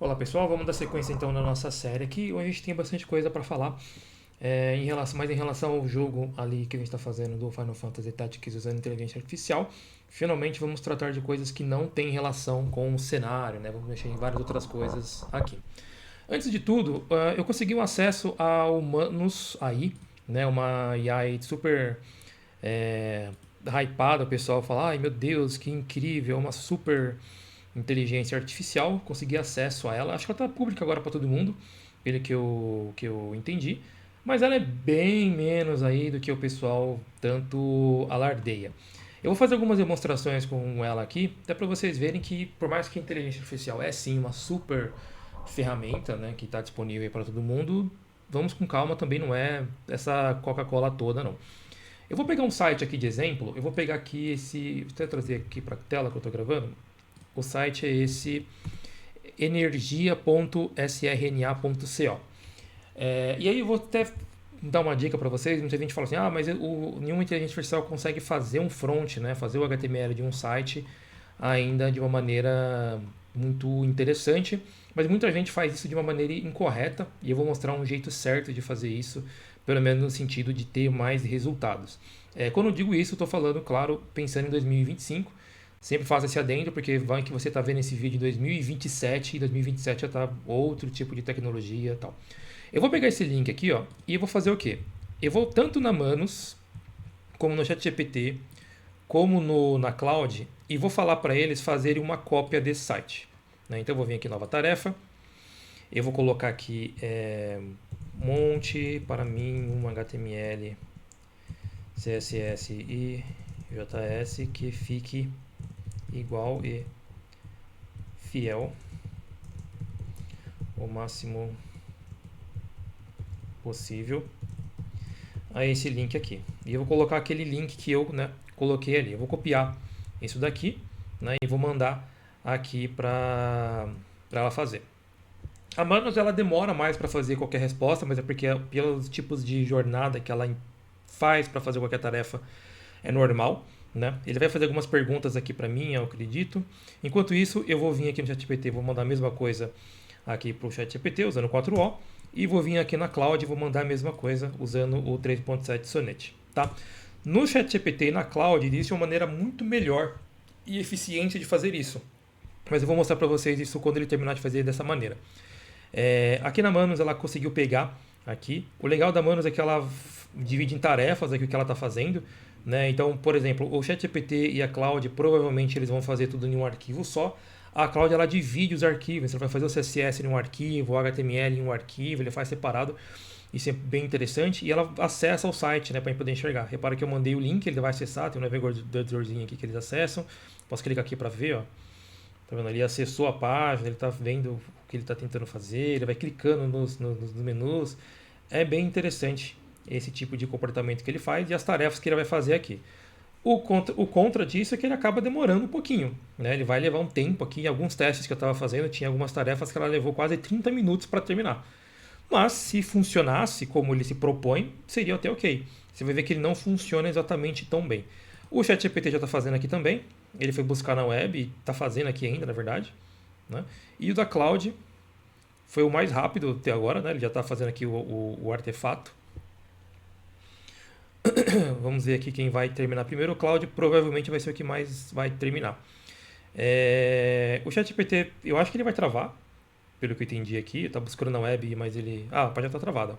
Olá pessoal, vamos dar sequência então na nossa série aqui. Hoje a gente tem bastante coisa para falar, mas em relação ao jogo ali que a gente está fazendo do Final Fantasy Tactics usando inteligência artificial. Finalmente vamos tratar de coisas que não têm relação com o cenário, né? Vamos mexer em várias outras coisas aqui. Antes de tudo, eu consegui um acesso ao Manus AI, né? Uma AI super é, hypada. O pessoal fala, ai meu Deus, que incrível, uma super inteligência artificial, consegui acesso a ela. Acho que ela está pública agora para todo mundo, pelo que eu entendi. Mas ela é bem menos aí do que o pessoal tanto alardeia. Eu vou fazer algumas demonstrações com ela aqui, até para vocês verem que, por mais que a inteligência artificial é sim uma super ferramenta, né, que está disponível para todo mundo, vamos com calma, também não é essa Coca-Cola toda, não. Eu vou pegar um site aqui de exemplo, eu vou pegar aqui esse. Vou até trazer aqui para a tela que eu estou gravando. O site é esse energia.srna.co. E aí eu vou até dar uma dica para vocês. Muita gente fala assim, mas nenhuma inteligência artificial consegue fazer um front, né, fazer o HTML de um site ainda de uma maneira muito interessante, mas muita gente faz isso de uma maneira incorreta e eu vou mostrar um jeito certo de fazer isso, pelo menos no sentido de ter mais resultados. Quando eu digo isso, eu estou falando, claro, pensando em 2025. Sempre faço esse adendo, porque vai que você está vendo esse vídeo em 2027 e 2027 já está outro tipo de tecnologia e tal. Eu vou pegar esse link aqui, ó, e eu vou fazer o quê? Eu vou tanto na Manus, como no ChatGPT, como na Cloud, e vou falar para eles fazerem uma cópia desse site. Né? Então eu vou vir aqui em nova tarefa, eu vou colocar aqui monte para mim um HTML, CSS e JS que fique igual e fiel o máximo possível a esse link aqui. E eu vou colocar aquele link que eu, né, coloquei ali. Eu vou copiar isso daqui, né, e vou mandar aqui para ela fazer. A Manus ela demora mais para fazer qualquer resposta, mas é porque pelos tipos de jornada que ela faz para fazer qualquer tarefa é normal. Né? Ele vai fazer algumas perguntas aqui para mim, eu acredito. Enquanto isso, eu vou vir aqui no ChatGPT, vou mandar a mesma coisa aqui para o ChatGPT usando o 4O e vou vir aqui na Cloud e vou mandar a mesma coisa usando o 3.7 Sonnet. Tá? No ChatGPT e na Cloud existe uma maneira muito melhor e eficiente de fazer isso. Mas eu vou mostrar para vocês isso quando ele terminar de fazer dessa maneira. Aqui na Manus ela conseguiu pegar aqui. O legal da Manus é que ela divide em tarefas aqui o que ela está fazendo. Né? Então, por exemplo, o ChatGPT e a Cloud provavelmente eles vão fazer tudo em um arquivo só. A Cloud ela divide os arquivos, você vai fazer o CSS em um arquivo, o HTML em um arquivo, ele faz separado. Isso é bem interessante. E ela acessa o site, né, para poder enxergar. Repara que eu mandei o link, ele vai acessar, tem um navegadorzinho aqui que eles acessam. Posso clicar aqui para ver, ó. Tá vendo? Ele acessou a página, ele está vendo o que ele está tentando fazer, ele vai clicando nos menus. É bem interessante esse tipo de comportamento que ele faz e as tarefas que ele vai fazer aqui. O contra disso é que ele acaba demorando um pouquinho. Né? Ele vai levar um tempo aqui. Em alguns testes que eu estava fazendo, tinha algumas tarefas que ela levou quase 30 minutos para terminar. Mas se funcionasse como ele se propõe, seria até ok. Você vai ver que ele não funciona exatamente tão bem. O ChatGPT já está fazendo aqui também. Ele foi buscar na web e está fazendo aqui ainda, na verdade. Né? E o da Cloud foi o mais rápido até agora. Né? Ele já está fazendo aqui o artefato. Vamos ver aqui quem vai terminar primeiro. O Cloud provavelmente vai ser o que mais vai terminar. O ChatGPT, eu acho que ele vai travar, pelo que eu entendi aqui. Está buscando na web, mas ele... a página está travada.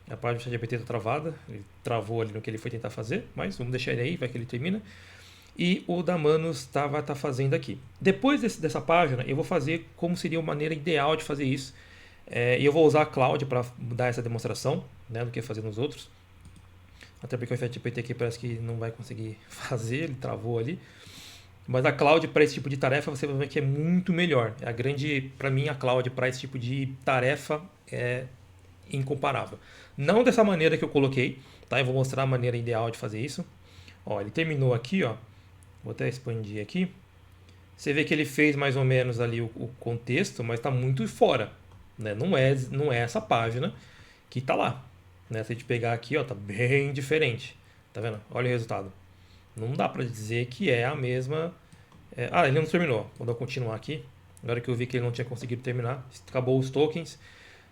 A página do ChatGPT está travada. Ele travou ali no que ele foi tentar fazer, mas vamos deixar ele aí, vai que ele termina. E o da Manus vai estar fazendo aqui. Depois dessa página, eu vou fazer como seria a maneira ideal de fazer isso. E eu vou usar a Cloud para dar essa demonstração, né, do que fazer nos outros. Até porque o ChatGPT aqui parece que não vai conseguir fazer, ele travou ali. Mas a Cloud para esse tipo de tarefa você vai ver que é muito melhor. Para mim, a Cloud para esse tipo de tarefa é incomparável. Não dessa maneira que eu coloquei, tá? Eu vou mostrar a maneira ideal de fazer isso. Ó, ele terminou aqui, ó. Vou até expandir aqui. Você vê que ele fez mais ou menos ali o contexto, mas está muito fora. Né? Não é essa página que está lá. Né? Se a gente pegar aqui, ó, tá bem diferente. Tá vendo? Olha o resultado. Não dá para dizer que é a mesma. Ele não terminou. Vou dar continuar aqui. Agora que eu vi que ele não tinha conseguido terminar, acabou os tokens,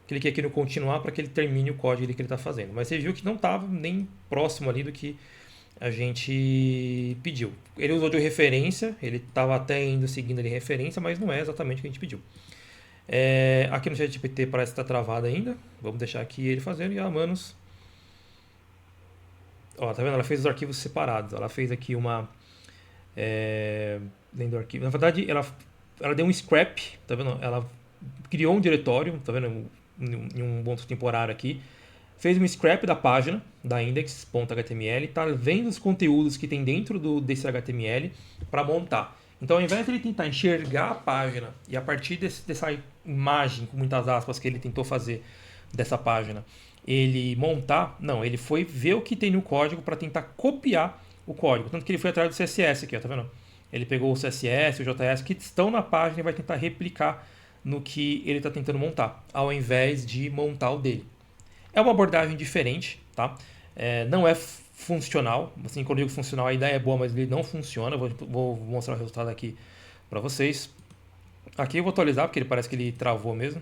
cliquei aqui no continuar para que ele termine o código que ele está fazendo. Mas você viu que não estava nem próximo ali do que a gente pediu. Ele usou de referência, ele estava até indo seguindo ali referência, mas não é exatamente o que a gente pediu. Aqui no ChatGPT parece que está travado ainda. Vamos deixar aqui ele fazendo e a Manos. Ó, tá vendo? Ela fez os arquivos separados. Ela fez aqui uma. Dentro do arquivo. Na verdade, ela deu um scrap, tá vendo? Ela criou um diretório, tá vendo? Em um ponto temporário aqui. Fez um scrap da página, da index.html, tá vendo os conteúdos que tem dentro desse HTML para montar. Então, ao invés de ele tentar enxergar a página e a partir dessa imagem, com muitas aspas, que ele tentou fazer dessa página, ele montar, não, ele foi ver o que tem no código para tentar copiar o código. Tanto que ele foi atrás do CSS aqui, ó, tá vendo? Ele pegou o CSS, o JS que estão na página e vai tentar replicar no que ele está tentando montar, ao invés de montar o dele. É uma abordagem diferente, tá? Não é funcional. Assim, quando eu digo funcional, a ideia é boa, mas ele não funciona. Vou mostrar o resultado aqui para vocês. Aqui eu vou atualizar, porque ele parece que ele travou mesmo.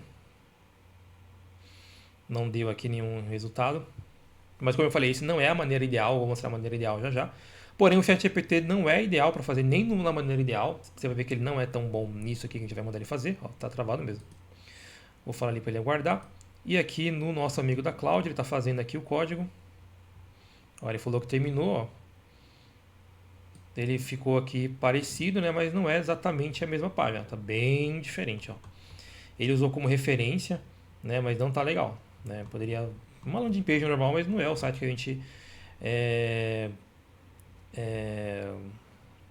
Não deu aqui nenhum resultado. Mas como eu falei, isso não é a maneira ideal. Vou mostrar a maneira ideal já já. Porém, o ChatGPT não é ideal para fazer nem na maneira ideal. Você vai ver que ele não é tão bom nisso aqui que a gente vai mandar ele fazer. Ó, tá travado mesmo. Vou falar ali para ele aguardar. E aqui no nosso amigo da Cloud, ele está fazendo aqui o código. Ó, ele falou que terminou. Ó. Ele ficou aqui parecido, né? Mas não é exatamente a mesma página. Está bem diferente. Ó. Ele usou como referência, né? Mas não está legal. Né? Poderia... Uma landing page normal, mas não é o site que a gente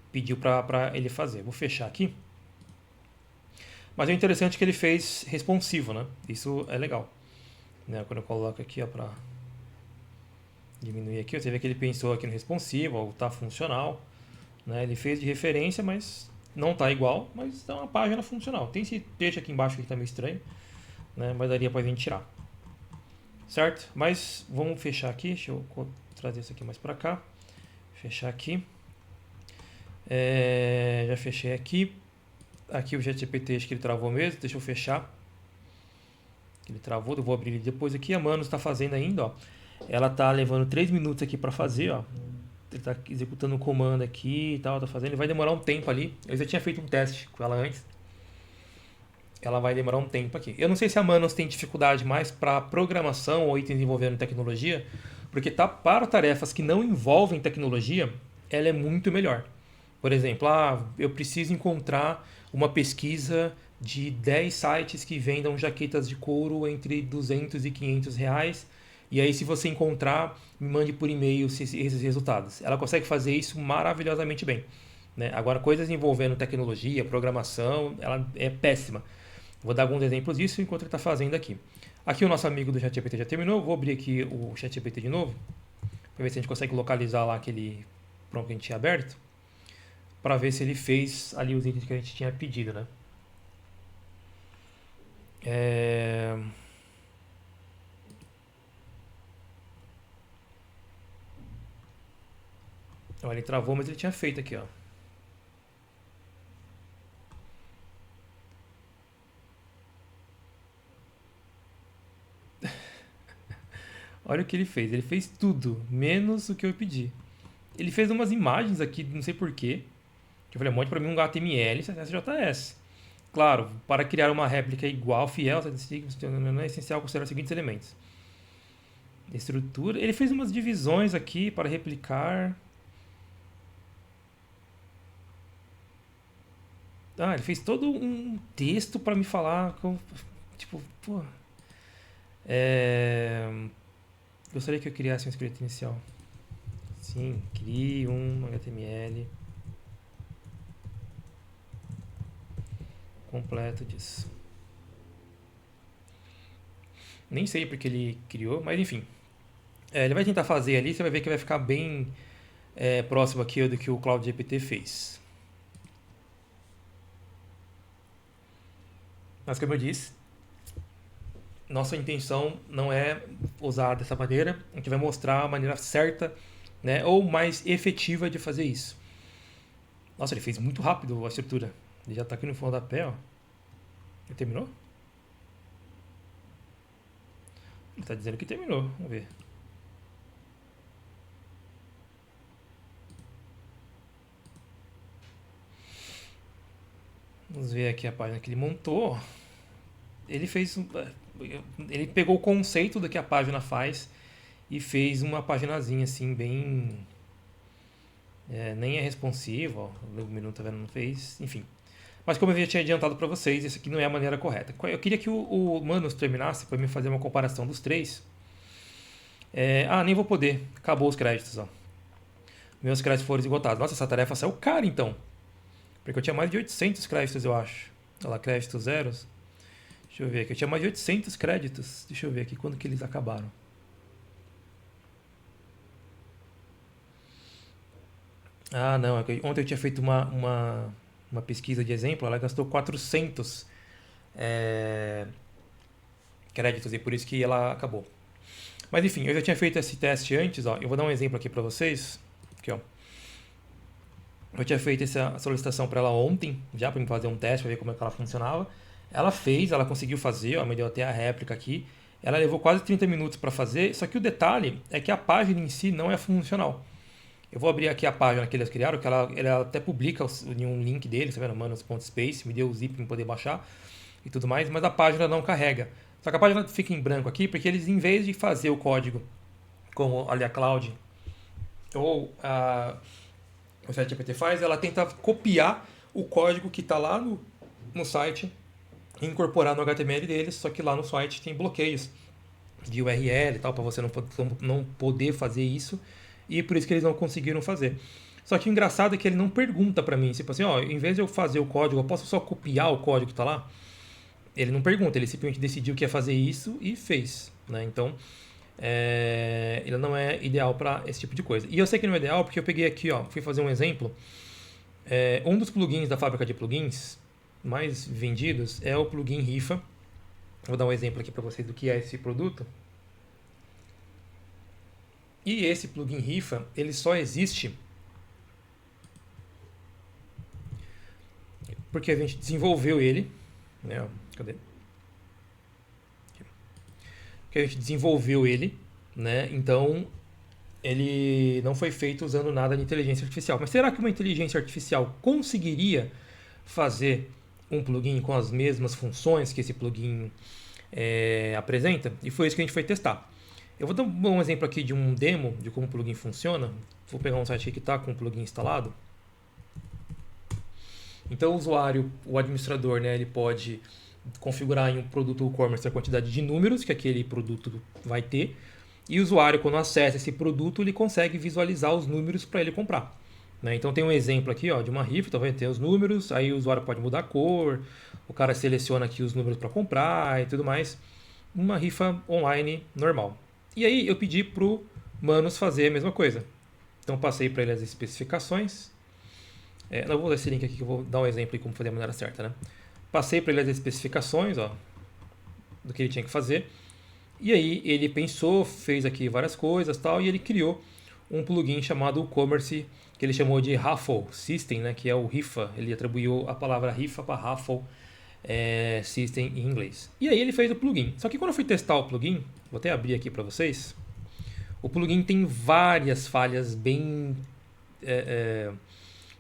pediu para ele fazer. Vou fechar aqui. Mas o interessante é que ele fez responsivo, né? Isso é legal. Né? Quando eu coloco aqui, ó, para diminuir aqui, você vê que ele pensou aqui no responsivo, ó, tá funcional, né? Ele fez de referência, mas não tá igual, mas é uma página funcional. Tem esse texto aqui embaixo que tá meio estranho, né? Mas daria pra gente tirar. Certo? Mas vamos fechar aqui, deixa eu trazer isso aqui mais pra cá. Fechar aqui. Já fechei aqui. Aqui o ChatGPT, acho que ele travou mesmo, deixa eu fechar. Ele travou, eu vou abrir ele depois aqui. A Manos está fazendo ainda, ó. Ela tá levando 3 minutos aqui para fazer, ó. Ele tá executando um comando aqui e tal, tá fazendo. Ele vai demorar um tempo ali. Eu já tinha feito um teste com ela antes. Ela vai demorar um tempo aqui. Eu não sei se a Manos tem dificuldade mais para programação ou itens envolvendo tecnologia, porque tá para tarefas que não envolvem tecnologia, ela é muito melhor. Por exemplo, eu preciso encontrar uma pesquisa de 10 sites que vendam jaquetas de couro entre 200 e 500 reais. E aí, se você encontrar, me mande por e-mail esses resultados. Ela consegue fazer isso maravilhosamente bem. Né? Agora, coisas envolvendo tecnologia, programação, ela é péssima. Vou dar alguns exemplos disso enquanto ele está fazendo aqui. Aqui o nosso amigo do ChatGPT já terminou. Vou abrir aqui o ChatGPT de novo, para ver se a gente consegue localizar lá aquele prompt que a gente tinha aberto, para ver se ele fez ali os itens que a gente tinha pedido, né? Olha, ele travou, mas ele tinha feito aqui, ó. Olha o que ele fez. Ele fez tudo, menos o que eu pedi. Ele fez umas imagens aqui, não sei porquê. Que eu falei, monte para mim um HTML, CSS, JS. Claro, para criar uma réplica igual, fiel, não é essencial considerar os seguintes elementos. Estrutura. Ele fez umas divisões aqui para replicar. Ele fez todo um texto para me falar. Tipo, pô. Gostaria que eu criasse um script inicial. Sim, crie um HTML completo disso. Nem sei porque ele criou, mas enfim. Ele vai tentar fazer ali, você vai ver que vai ficar bem próximo aqui do que o Cloud GPT fez. Mas como eu disse, nossa intenção não é usar dessa maneira, a gente vai mostrar a maneira certa, né, ou mais efetiva de fazer isso. Nossa, ele fez muito rápido a estrutura. Ele já está aqui no fundo da pé, ó. Ele terminou? Ele está dizendo que terminou. Vamos ver. Vamos ver aqui a página que ele montou. Ele fez. Ele pegou o conceito do que a página faz e fez uma paginazinha assim, bem. Nem é responsiva, ó, o menu tá vendo, não fez, enfim. Mas como eu já tinha adiantado para vocês, isso aqui não é a maneira correta. Eu queria que o Manus terminasse para me fazer uma comparação dos três. Nem vou poder. Acabou os créditos, ó. Meus créditos foram esgotados. Nossa, essa tarefa saiu cara então. Porque eu tinha mais de 800 créditos, eu acho. Olha lá, créditos zeros. Deixa eu ver aqui. Eu tinha mais de 800 créditos. Deixa eu ver aqui quando que eles acabaram. Ah, não. Ontem eu tinha feito uma pesquisa de exemplo. Ela gastou 400 créditos e por isso que ela acabou. Mas enfim, eu já tinha feito esse teste antes. Ó. Eu vou dar um exemplo aqui para vocês. Aqui, ó. Eu tinha feito essa solicitação para ela ontem, já para me fazer um teste, para ver como é que ela funcionava. Ela fez, ela conseguiu fazer, ó, me deu até a réplica aqui. Ela levou quase 30 minutos para fazer, só que o detalhe é que a página em si não é funcional. Eu vou abrir aqui a página que eles criaram, que ela até publica em um link deles, tá vendo? Manos.space, me deu o zip para poder baixar e tudo mais, mas a página não carrega. Só que a página fica em branco aqui, porque eles, em vez de fazer o código como ali a Cloud ou o ChatGPT faz, ela tenta copiar o código que está lá no site e incorporar no HTML deles, só que lá no site tem bloqueios de URL e tal, para você não poder fazer isso, e por isso que eles não conseguiram fazer. Só que o engraçado é que ele não pergunta para mim, tipo assim, ó, em vez de eu fazer o código, eu posso só copiar o código que está lá? Ele não pergunta, ele simplesmente decidiu que ia fazer isso e fez, né? Então, ele não é ideal para esse tipo de coisa. E eu sei que não é ideal porque eu peguei aqui, ó, fui fazer um exemplo. Um dos plugins da fábrica de plugins mais vendidos é o plugin Rifa. Vou dar um exemplo aqui para vocês do que é esse produto. E esse plugin Rifa, ele só existe porque a gente desenvolveu ele, né? Cadê? Que a gente desenvolveu ele, né? Então ele não foi feito usando nada de inteligência artificial. Mas será que uma inteligência artificial conseguiria fazer um plugin com as mesmas funções que esse plugin apresenta? E foi isso que a gente foi testar. Eu vou dar um exemplo aqui de um demo de como o plugin funciona. Vou pegar um site aqui que está com o plugin instalado. Então o usuário, o administrador, né, ele pode configurar em um produto e-commerce a quantidade de números que aquele produto vai ter. E o usuário, quando acessa esse produto, ele consegue visualizar os números para ele comprar. Né? Então tem um exemplo aqui, ó, de uma rifa, então vai ter os números, aí o usuário pode mudar a cor, o cara seleciona aqui os números para comprar e tudo mais. Uma rifa online normal. E aí eu pedi pro Manus fazer a mesma coisa. Então passei para ele as especificações. Não vou usar esse link aqui que eu vou dar um exemplo de como fazer da maneira certa, né? Passei para ele as especificações, ó, do que ele tinha que fazer. E aí ele pensou, fez aqui várias coisas, tal, e ele criou um plugin chamado WooCommerce, que ele chamou de Raffle System, né, que é o rifa. Ele atribuiu a palavra rifa para Raffle System em inglês. E aí ele fez o plugin. Só que quando eu fui testar o plugin, vou até abrir aqui para vocês, o plugin tem várias falhas bem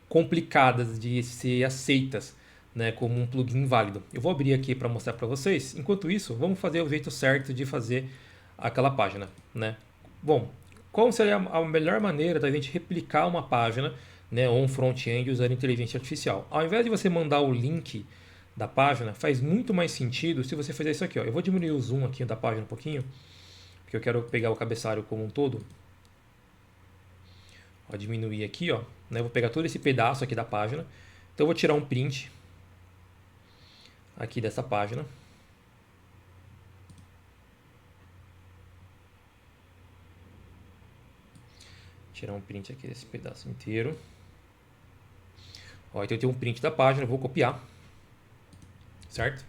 complicadas de ser aceitas, né, como um plugin válido. Eu vou abrir aqui para mostrar para vocês. Enquanto isso, vamos fazer o jeito certo de fazer aquela página, né? Bom, qual seria a melhor maneira da gente replicar uma página, né, ou um front-end usando inteligência artificial? Ao invés de você mandar o link da página, faz muito mais sentido se você fizer isso aqui, ó. Eu vou diminuir o zoom aqui da página um pouquinho, porque eu quero pegar o cabeçalho como um todo. Vou diminuir aqui, ó, né? Vou pegar todo esse pedaço aqui da página. Então eu vou tirar um print aqui dessa página. Tirar um print aqui desse pedaço inteiro. Ó, então eu tenho um print da página, eu vou copiar. Certo?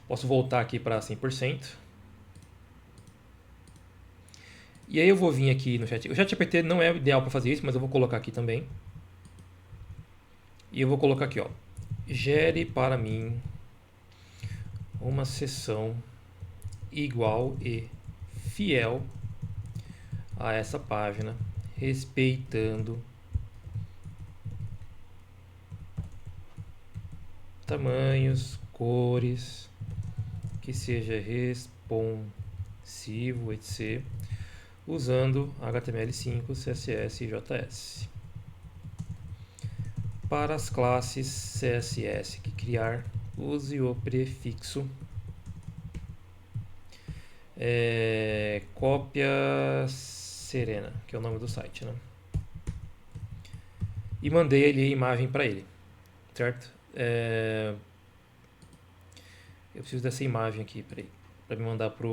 Posso voltar aqui para 100%. E aí eu vou vir aqui no chat. O ChatGPT não é ideal para fazer isso, mas eu vou colocar aqui também. E eu vou colocar aqui, ó. Gere para mim uma seção igual e fiel a essa página, respeitando tamanhos, cores, que seja responsivo, etc., usando HTML5, CSS e JS. Para as classes CSS que criar, use o prefixo cópia Serena, que é o nome do site, né? E mandei ali a imagem para ele, certo? Eu preciso dessa imagem aqui, para me mandar para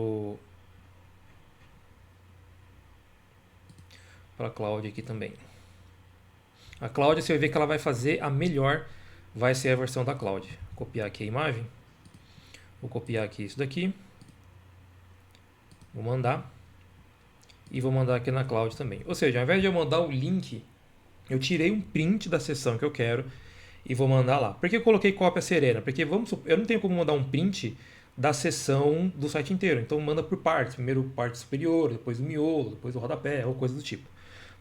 a Cláudia aqui também. A Cláudia, você vai ver que ela vai fazer a melhor, vai ser a versão da Cláudia. Vou copiar aqui a imagem, vou copiar aqui isso daqui, vou mandar, e vou mandar aqui na Cláudia também. Ou seja, ao invés de eu mandar o link, eu tirei um print da seção que eu quero e vou mandar lá. Por que eu coloquei cópia Serena? Porque eu não tenho como mandar um print da seção do site inteiro. Então manda por partes. Primeiro parte superior, depois o miolo, depois o rodapé, ou coisa do tipo.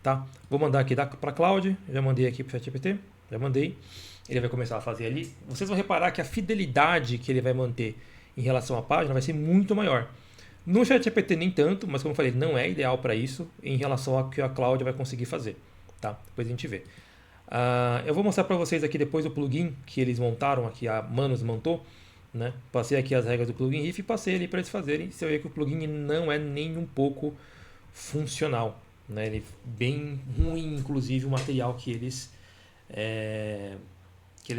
Tá? Vou mandar aqui para a Cláudia. Já mandei aqui para o ChatGPT. Já mandei. Ele vai começar a fazer ali. Vocês vão reparar que a fidelidade que ele vai manter em relação à página vai ser muito maior. No ChatGPT nem tanto, mas como eu falei, não é ideal para isso em relação ao que a Cláudia vai conseguir fazer. Tá? Depois a gente vê. Eu vou mostrar para vocês aqui depois o plugin que eles montaram aqui, a Manus montou, né? Passei aqui as regras do plugin Riff e passei ali para eles fazerem. Você vê que o plugin não é nem um pouco funcional, né? Ele é bem ruim, inclusive o material que eles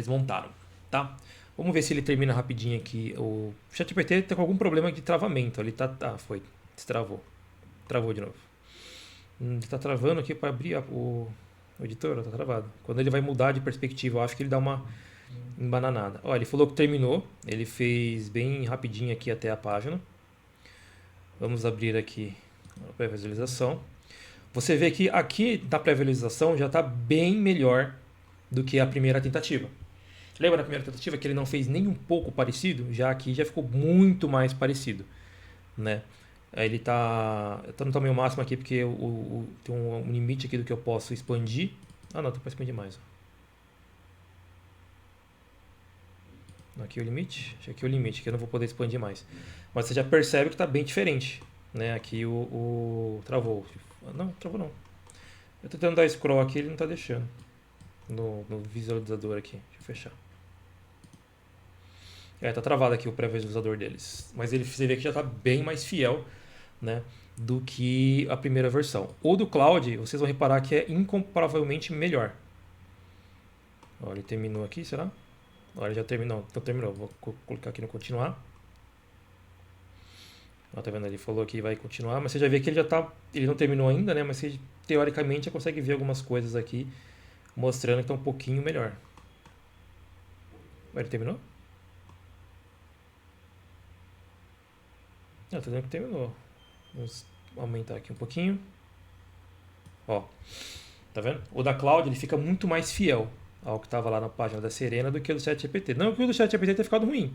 montaram, tá? Vamos ver se ele termina rapidinho aqui. O ChatGPT está com algum problema de travamento. Ele foi, destravou, travou de novo. Ele está travando aqui para abrir o editor, está travado. Quando ele vai mudar de perspectiva, eu acho que ele dá uma embananada. Olha, ele falou que terminou. Ele fez bem rapidinho aqui até a página. Vamos abrir aqui a pré-visualização. Você vê que aqui na pré-visualização já está bem melhor do que a primeira tentativa. Lembra da primeira tentativa que ele não fez nem um pouco parecido? Já aqui já ficou muito mais parecido, né? Ele tá no tamanho máximo aqui porque tem um limite aqui do que eu posso expandir. Não, tem para expandir mais. Aqui é o limite. Aqui é o limite, que eu não vou poder expandir mais. Mas você já percebe que está bem diferente, né? Aqui travou. Não, travou não. Eu tô tentando dar scroll aqui, ele não está deixando. No visualizador aqui. Deixa eu fechar. Tá travado aqui o pré-visualizador deles. Mas você vê que já está bem mais fiel, né, do que a primeira versão. O do Cloud, vocês vão reparar que é incomparavelmente melhor. Olha, ele terminou aqui, será? Olha, ele já terminou. Então terminou. Vou colocar aqui no continuar. Tá vendo? Ele falou que vai continuar, mas você já vê que ele não terminou ainda, né? Mas você, teoricamente, já consegue ver algumas coisas aqui mostrando que está um pouquinho melhor. Ele terminou? Não, tá dizendo que terminou. Vamos aumentar aqui um pouquinho. Ó, tá vendo? O da Cloud ele fica muito mais fiel ao que estava lá na página da Serena do que o do ChatGPT. Não que o do ChatGPT tenha ficado ruim,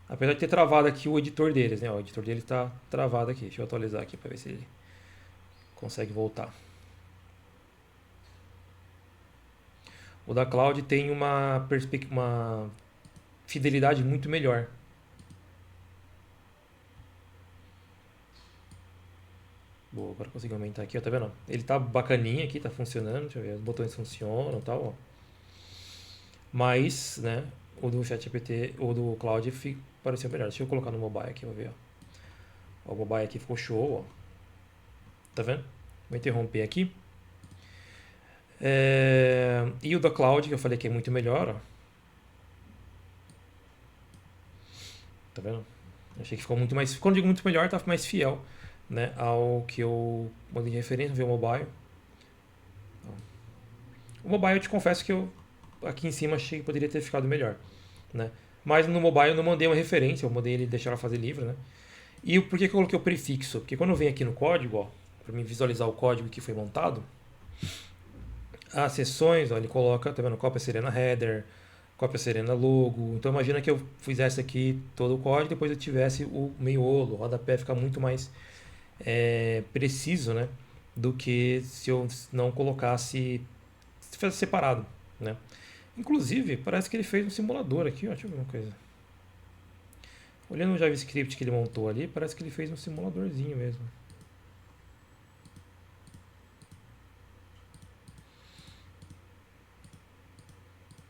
apesar de ter travado aqui o editor deles, né? O editor deles está travado aqui. Deixa eu atualizar aqui para ver se ele consegue voltar. O da Cloud tem uma fidelidade muito melhor. Boa, agora consigo aumentar aqui, ó, tá vendo? Ele tá bacaninha aqui, tá funcionando, deixa eu ver, os botões funcionam e tal, ó. Mas, né, o do ChatGPT, ou do Cloud pareceu melhor. Deixa eu colocar no mobile aqui, vou ver, ó. O mobile aqui ficou show, ó. Tá vendo? Vou interromper aqui. E o da Cloud, que eu falei que é muito melhor, ó. Tá vendo? Achei que ficou muito mais... Quando eu digo muito melhor, tá mais fiel, né, ao que eu mandei de referência, ver o mobile. O mobile eu te confesso que eu aqui em cima achei que poderia ter ficado melhor, né? Mas no mobile eu não mandei uma referência, eu mandei ele deixar ela fazer livre, né? E por que eu coloquei o prefixo? Porque quando eu venho aqui no código, ó, para mim visualizar o código que foi montado, as seções, ó, ele coloca, tá vendo? Cópia Serena Header, cópia serena logo. Então imagina que eu fizesse aqui todo o código, depois eu tivesse o miolo, o rodapé fica muito mais preciso, né? Do que se eu não colocasse, se fizesse separado, né? Inclusive, parece que ele fez um simulador aqui, ó, deixa eu ver uma coisa. Olhando o JavaScript que ele montou ali, parece que ele fez um simuladorzinho mesmo.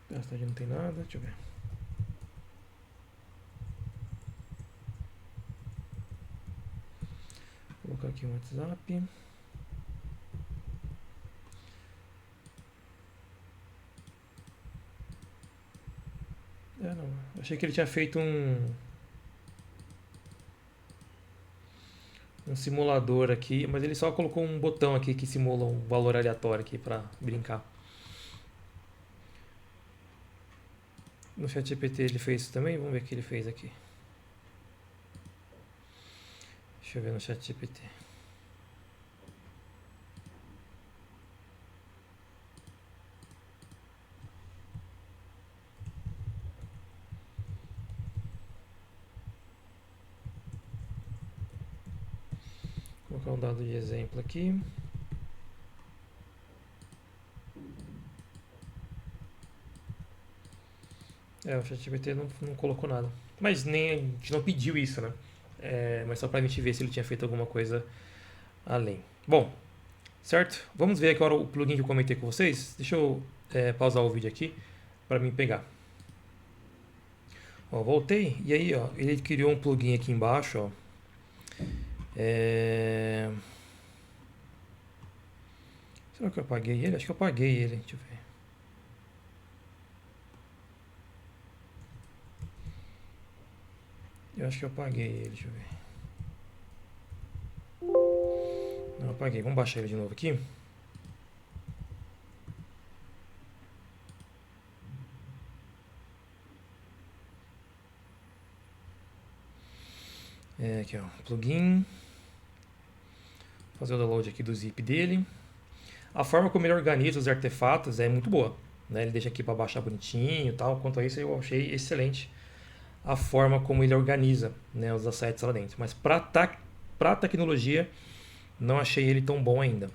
Essa aqui não tem nada, deixa eu ver. Vou colocar aqui um WhatsApp. Não, achei que ele tinha feito um simulador aqui, mas ele só colocou um botão aqui que simula um valor aleatório aqui para brincar. No ChatGPT ele fez isso também? Vamos ver o que ele fez aqui. Deixa eu ver no ChatGPT. Vou colocar um dado de exemplo aqui. O ChatGPT não colocou nada. Mas nem a gente não pediu isso, né? Mas só pra gente ver se ele tinha feito alguma coisa além. Bom, certo? Vamos ver agora o plugin que eu comentei com vocês. Deixa eu pausar o vídeo aqui para mim pegar. Ó, voltei e aí, ó, ele criou um plugin aqui embaixo, ó. Será que eu apaguei ele? Acho que eu apaguei ele. Deixa eu ver. Eu acho que eu apaguei ele, deixa eu ver. Não, apaguei. Vamos baixar ele de novo aqui. Aqui, ó, plugin. Vou fazer o download aqui do zip dele. A forma como ele organiza os artefatos é muito boa, né? Ele deixa aqui para baixar bonitinho e tal. Quanto a isso, eu achei excelente a forma como ele organiza, né, os assets lá dentro. Mas para tecnologia, não achei ele tão bom ainda.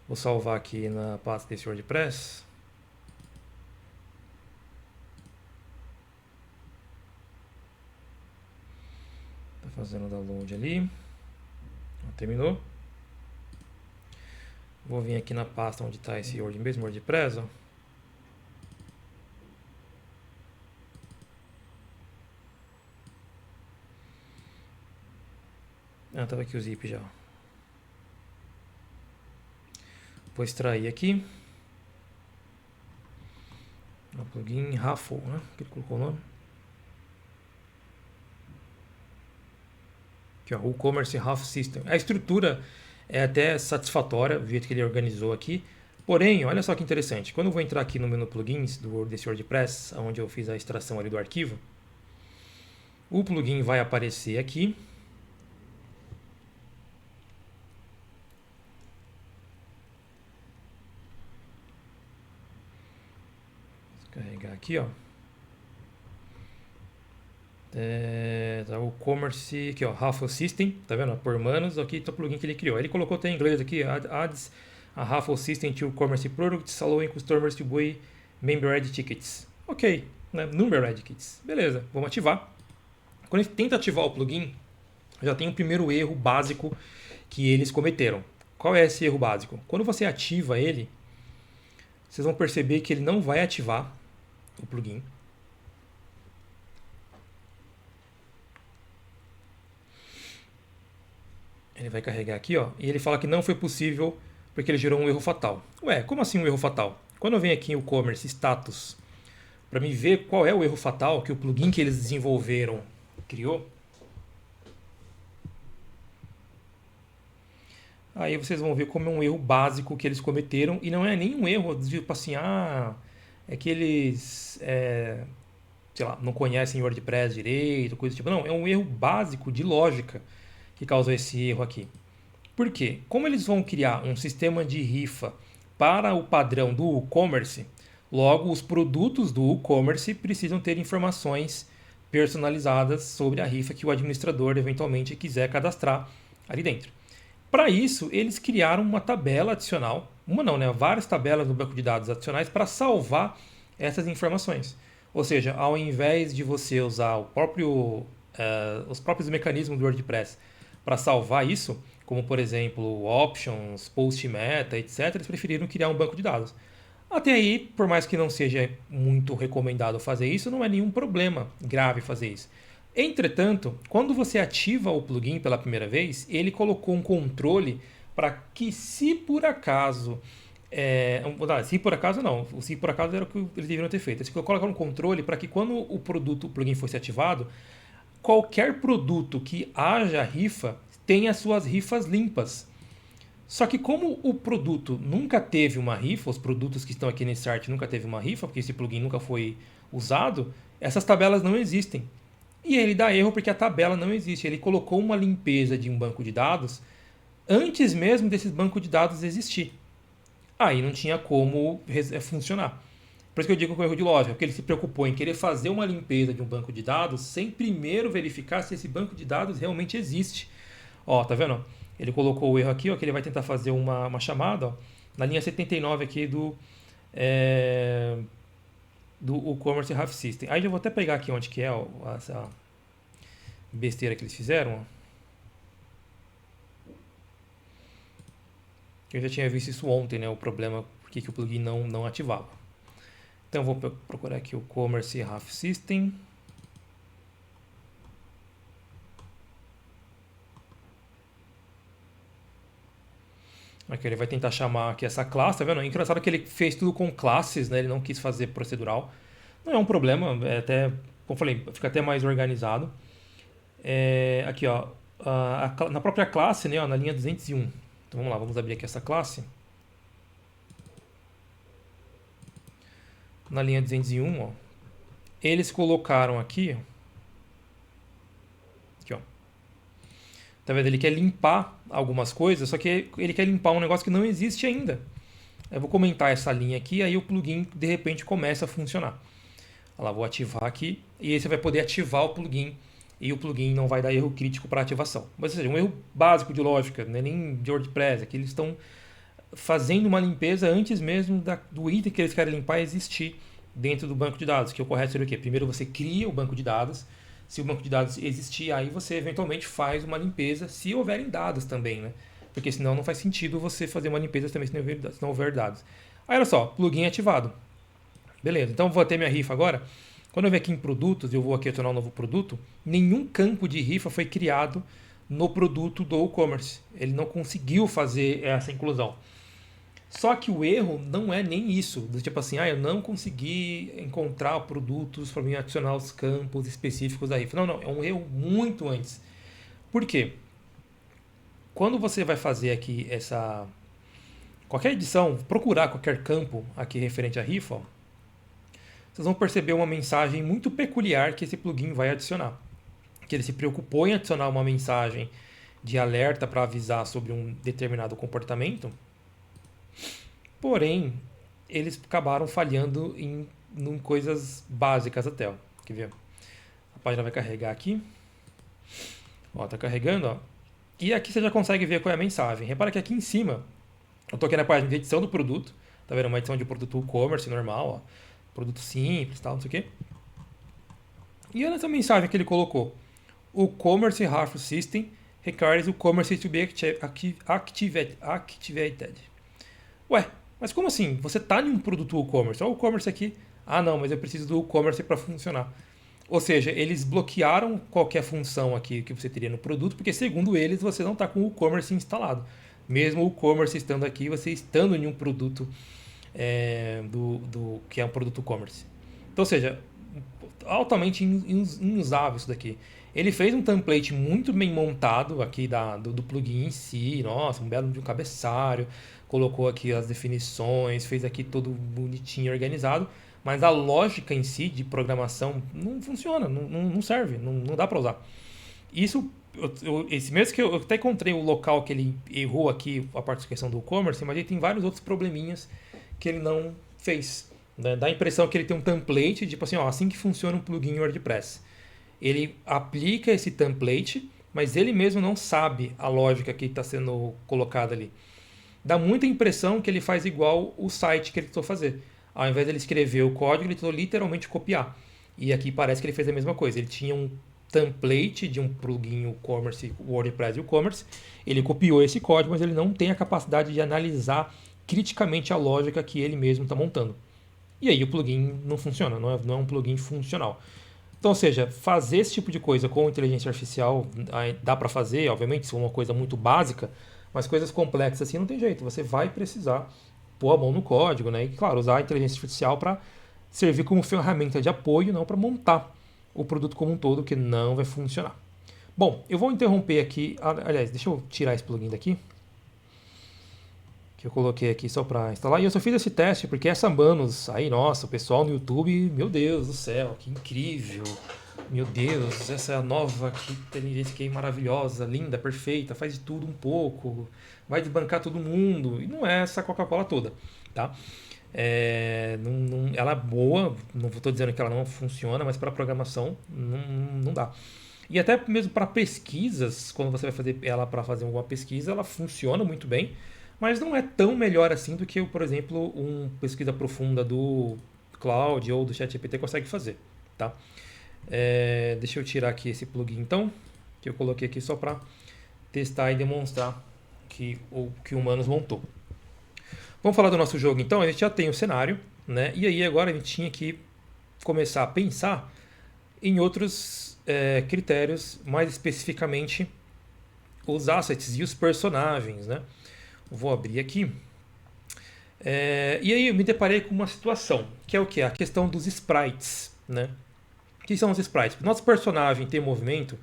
Vou salvar aqui na pasta desse WordPress. Tá fazendo o download ali. Terminou. Vou vir aqui na pasta onde está esse mesmo WordPress. Ó. Estava aqui o zip já. Vou extrair aqui. O plugin Raffle, né? Que ele colocou o nome. Aqui, ó, o WooCommerce Raffle System. A estrutura é até satisfatória, o jeito que ele organizou aqui. Porém, olha só que interessante. Quando eu vou entrar aqui no menu plugins desse WordPress, onde eu fiz a extração ali do arquivo, o plugin vai aparecer aqui. Vou carregar aqui, ó. Tá o Commerce, aqui ó, Raffle System, tá vendo? Por manos, aqui tá o plugin que ele criou. Ele colocou até em inglês aqui, adds a Raffle System to Commerce Products, allowing customers to buy member-add tickets. Ok, né? Number-add tickets. Beleza, vamos ativar. Quando a gente tenta ativar o plugin, já tem o primeiro erro básico que eles cometeram. Qual é esse erro básico? Quando você ativa ele, vocês vão perceber que ele não vai ativar o plugin. Ele vai carregar aqui, ó, e ele fala que não foi possível porque ele gerou um erro fatal. Ué, como assim um erro fatal? Quando eu venho aqui em WooCommerce Status, para me ver qual é o erro fatal que o plugin que eles desenvolveram criou, aí vocês vão ver como é um erro básico que eles cometeram, e não é nenhum erro, tipo assim, é que eles, sei lá, não conhecem o WordPress direito, coisa do tipo. Não, é um erro básico de lógica que causou esse erro aqui. Por quê? Como eles vão criar um sistema de rifa para o padrão do WooCommerce, Logo, os produtos do e-commerce precisam ter informações personalizadas sobre a rifa que o administrador eventualmente quiser cadastrar ali dentro. Para isso, eles criaram uma tabela adicional, uma não, né? Várias tabelas no banco de dados adicionais para salvar essas informações. Ou seja, ao invés de você usar os próprios mecanismos do WordPress para salvar isso, como por exemplo options, post meta, etc., eles preferiram criar um banco de dados. Até aí, por mais que não seja muito recomendado fazer isso, não é nenhum problema grave fazer isso. Entretanto, quando você ativa o plugin pela primeira vez, ele colocou um controle para que se por acaso se por acaso não, se por acaso era o que eles deveriam ter feito. Eles colocaram um controle para que quando o plugin fosse ativado, qualquer produto que haja rifa tenha suas rifas limpas. Só que como o produto nunca teve uma rifa, os produtos que estão aqui nesse arte nunca teve uma rifa, porque esse plugin nunca foi usado, essas tabelas não existem. E ele dá erro porque a tabela não existe. Ele colocou uma limpeza de um banco de dados antes mesmo desse banco de dados existir. Aí não tinha como funcionar. Por isso que eu digo que é um erro de lógica, porque ele se preocupou em querer fazer uma limpeza de um banco de dados sem primeiro verificar se esse banco de dados realmente existe. Ó, tá vendo? Ele colocou o erro aqui, ó, que ele vai tentar fazer uma chamada, ó, na linha 79 aqui do WooCommerce Half System. Aí eu vou até pegar aqui onde que é ó, essa besteira que eles fizeram. Ó. Eu já tinha visto isso ontem, né? O problema, porque que o plugin não ativava. Então vou procurar aqui o WooCommerce Half System. Aqui ele vai tentar chamar aqui essa classe, tá vendo? É engraçado que ele fez tudo com classes, né? Ele não quis fazer procedural. Não é um problema, é até, como eu falei, fica até mais organizado. Aqui, ó, na própria classe, né, ó, na linha 201. Então vamos lá, vamos abrir aqui essa classe. Na linha 201, ó, eles colocaram aqui, ó. Tá vendo? Ele quer limpar algumas coisas, só que ele quer limpar um negócio que não existe ainda. Eu vou comentar essa linha aqui, aí o plugin de repente começa a funcionar. Olha lá, vou ativar aqui e aí você vai poder ativar o plugin e o plugin não vai dar erro crítico para ativação. Mas seja, um erro básico de lógica, não é nem de WordPress, é que eles estão fazendo uma limpeza antes mesmo do item que eles querem limpar existir dentro do banco de dados, que o correto seria o quê? Primeiro você cria o banco de dados, se o banco de dados existir, aí você eventualmente faz uma limpeza, se houverem dados também, né? Porque senão não faz sentido você fazer uma limpeza também se não houver dados. Aí olha só, plugin ativado. Beleza, então vou ter minha rifa agora. Quando eu ver aqui em produtos, eu vou aqui adicionar um novo produto, nenhum campo de rifa foi criado no produto do e-commerce. Ele não conseguiu fazer essa inclusão. Só que o erro não é nem isso, do tipo assim, eu não consegui encontrar produtos para mim adicionar os campos específicos da rifa. Não, é um erro muito antes. Por quê? Quando você vai fazer aqui qualquer edição, procurar qualquer campo aqui referente à rifa, ó, vocês vão perceber uma mensagem muito peculiar que esse plugin vai adicionar. Que ele se preocupou em adicionar uma mensagem de alerta para avisar sobre um determinado comportamento, porém, eles acabaram falhando em coisas básicas até. Ó. Quer ver? A página vai carregar aqui. Ó, tá carregando, ó. E aqui você já consegue ver qual é a mensagem. Repara que aqui em cima, eu estou aqui na página de edição do produto. Tá vendo? Uma edição de produto e-commerce normal, ó. Produto simples, tal, não sei o quê. E olha essa mensagem que ele colocou. O Commerce Half System requires o commerce to be activated. Ué, mas como assim? Você está em um produto e-commerce. Olha o e-commerce aqui. Ah, não, mas eu preciso do e-commerce para funcionar. Ou seja, eles bloquearam qualquer função aqui que você teria no produto, porque segundo eles você não está com o e-commerce instalado. Mesmo o e-commerce estando aqui, você estando em um produto que é um produto e-commerce. Então, ou seja, altamente inusável isso daqui. Ele fez um template muito bem montado aqui do plugin em si, nossa, um belo de um cabeçalho, colocou aqui as definições, fez aqui todo bonitinho, organizado, mas a lógica em si de programação não funciona, não serve, não dá para usar. Isso, esse mesmo que eu até encontrei o local que ele errou aqui, a parte da questão do e-commerce, mas ele tem vários outros probleminhas que ele não fez. né? Dá a impressão que ele tem um template, tipo assim, ó, assim que funciona um plugin em WordPress. Ele aplica esse template, mas ele mesmo não sabe a lógica que está sendo colocada ali. Dá muita impressão que ele faz igual o site que ele tentou fazer. Ao invés de ele escrever o código, ele tentou literalmente copiar. E aqui parece que ele fez a mesma coisa. Ele tinha um template de um plugin WooCommerce, WordPress e WooCommerce. Ele copiou esse código, mas ele não tem a capacidade de analisar criticamente a lógica que ele mesmo está montando. E aí o plugin não funciona, não é um plugin funcional. Então, ou seja, fazer esse tipo de coisa com inteligência artificial dá para fazer, obviamente, se for uma coisa muito básica, mas coisas complexas assim não tem jeito. Você vai precisar pôr a mão no código, né? E, claro, usar a inteligência artificial para servir como ferramenta de apoio, não para montar o produto como um todo, que não vai funcionar. Bom, eu vou interromper aqui. Aliás, deixa eu tirar esse plugin daqui, que eu coloquei aqui só para instalar. E eu só fiz esse teste porque essa Manos aí, nossa, o pessoal no YouTube, meu Deus do céu, que incrível. Meu Deus, essa é a nova inteligência que é maravilhosa, linda, perfeita, faz de tudo um pouco, vai desbancar todo mundo. E não é essa Coca-Cola toda, tá? Ela é boa, não estou dizendo que ela não funciona, mas para programação não dá. E até mesmo para pesquisas, quando você vai fazer ela para fazer alguma pesquisa, ela funciona muito bem, mas não é tão melhor assim do que, por exemplo, uma pesquisa profunda do Claude ou do ChatGPT consegue fazer, tá? Deixa eu tirar aqui esse plugin então, que eu coloquei aqui só para testar e demonstrar que o Humanos montou. Vamos falar do nosso jogo então. A gente já tem o cenário, né? E aí agora a gente tinha que começar a pensar em outros critérios, mais especificamente os assets e os personagens, né? Vou abrir aqui. E aí eu me deparei com uma situação, que é o que? A questão dos sprites, né? O que são os sprites? Para o nosso personagem ter movimento,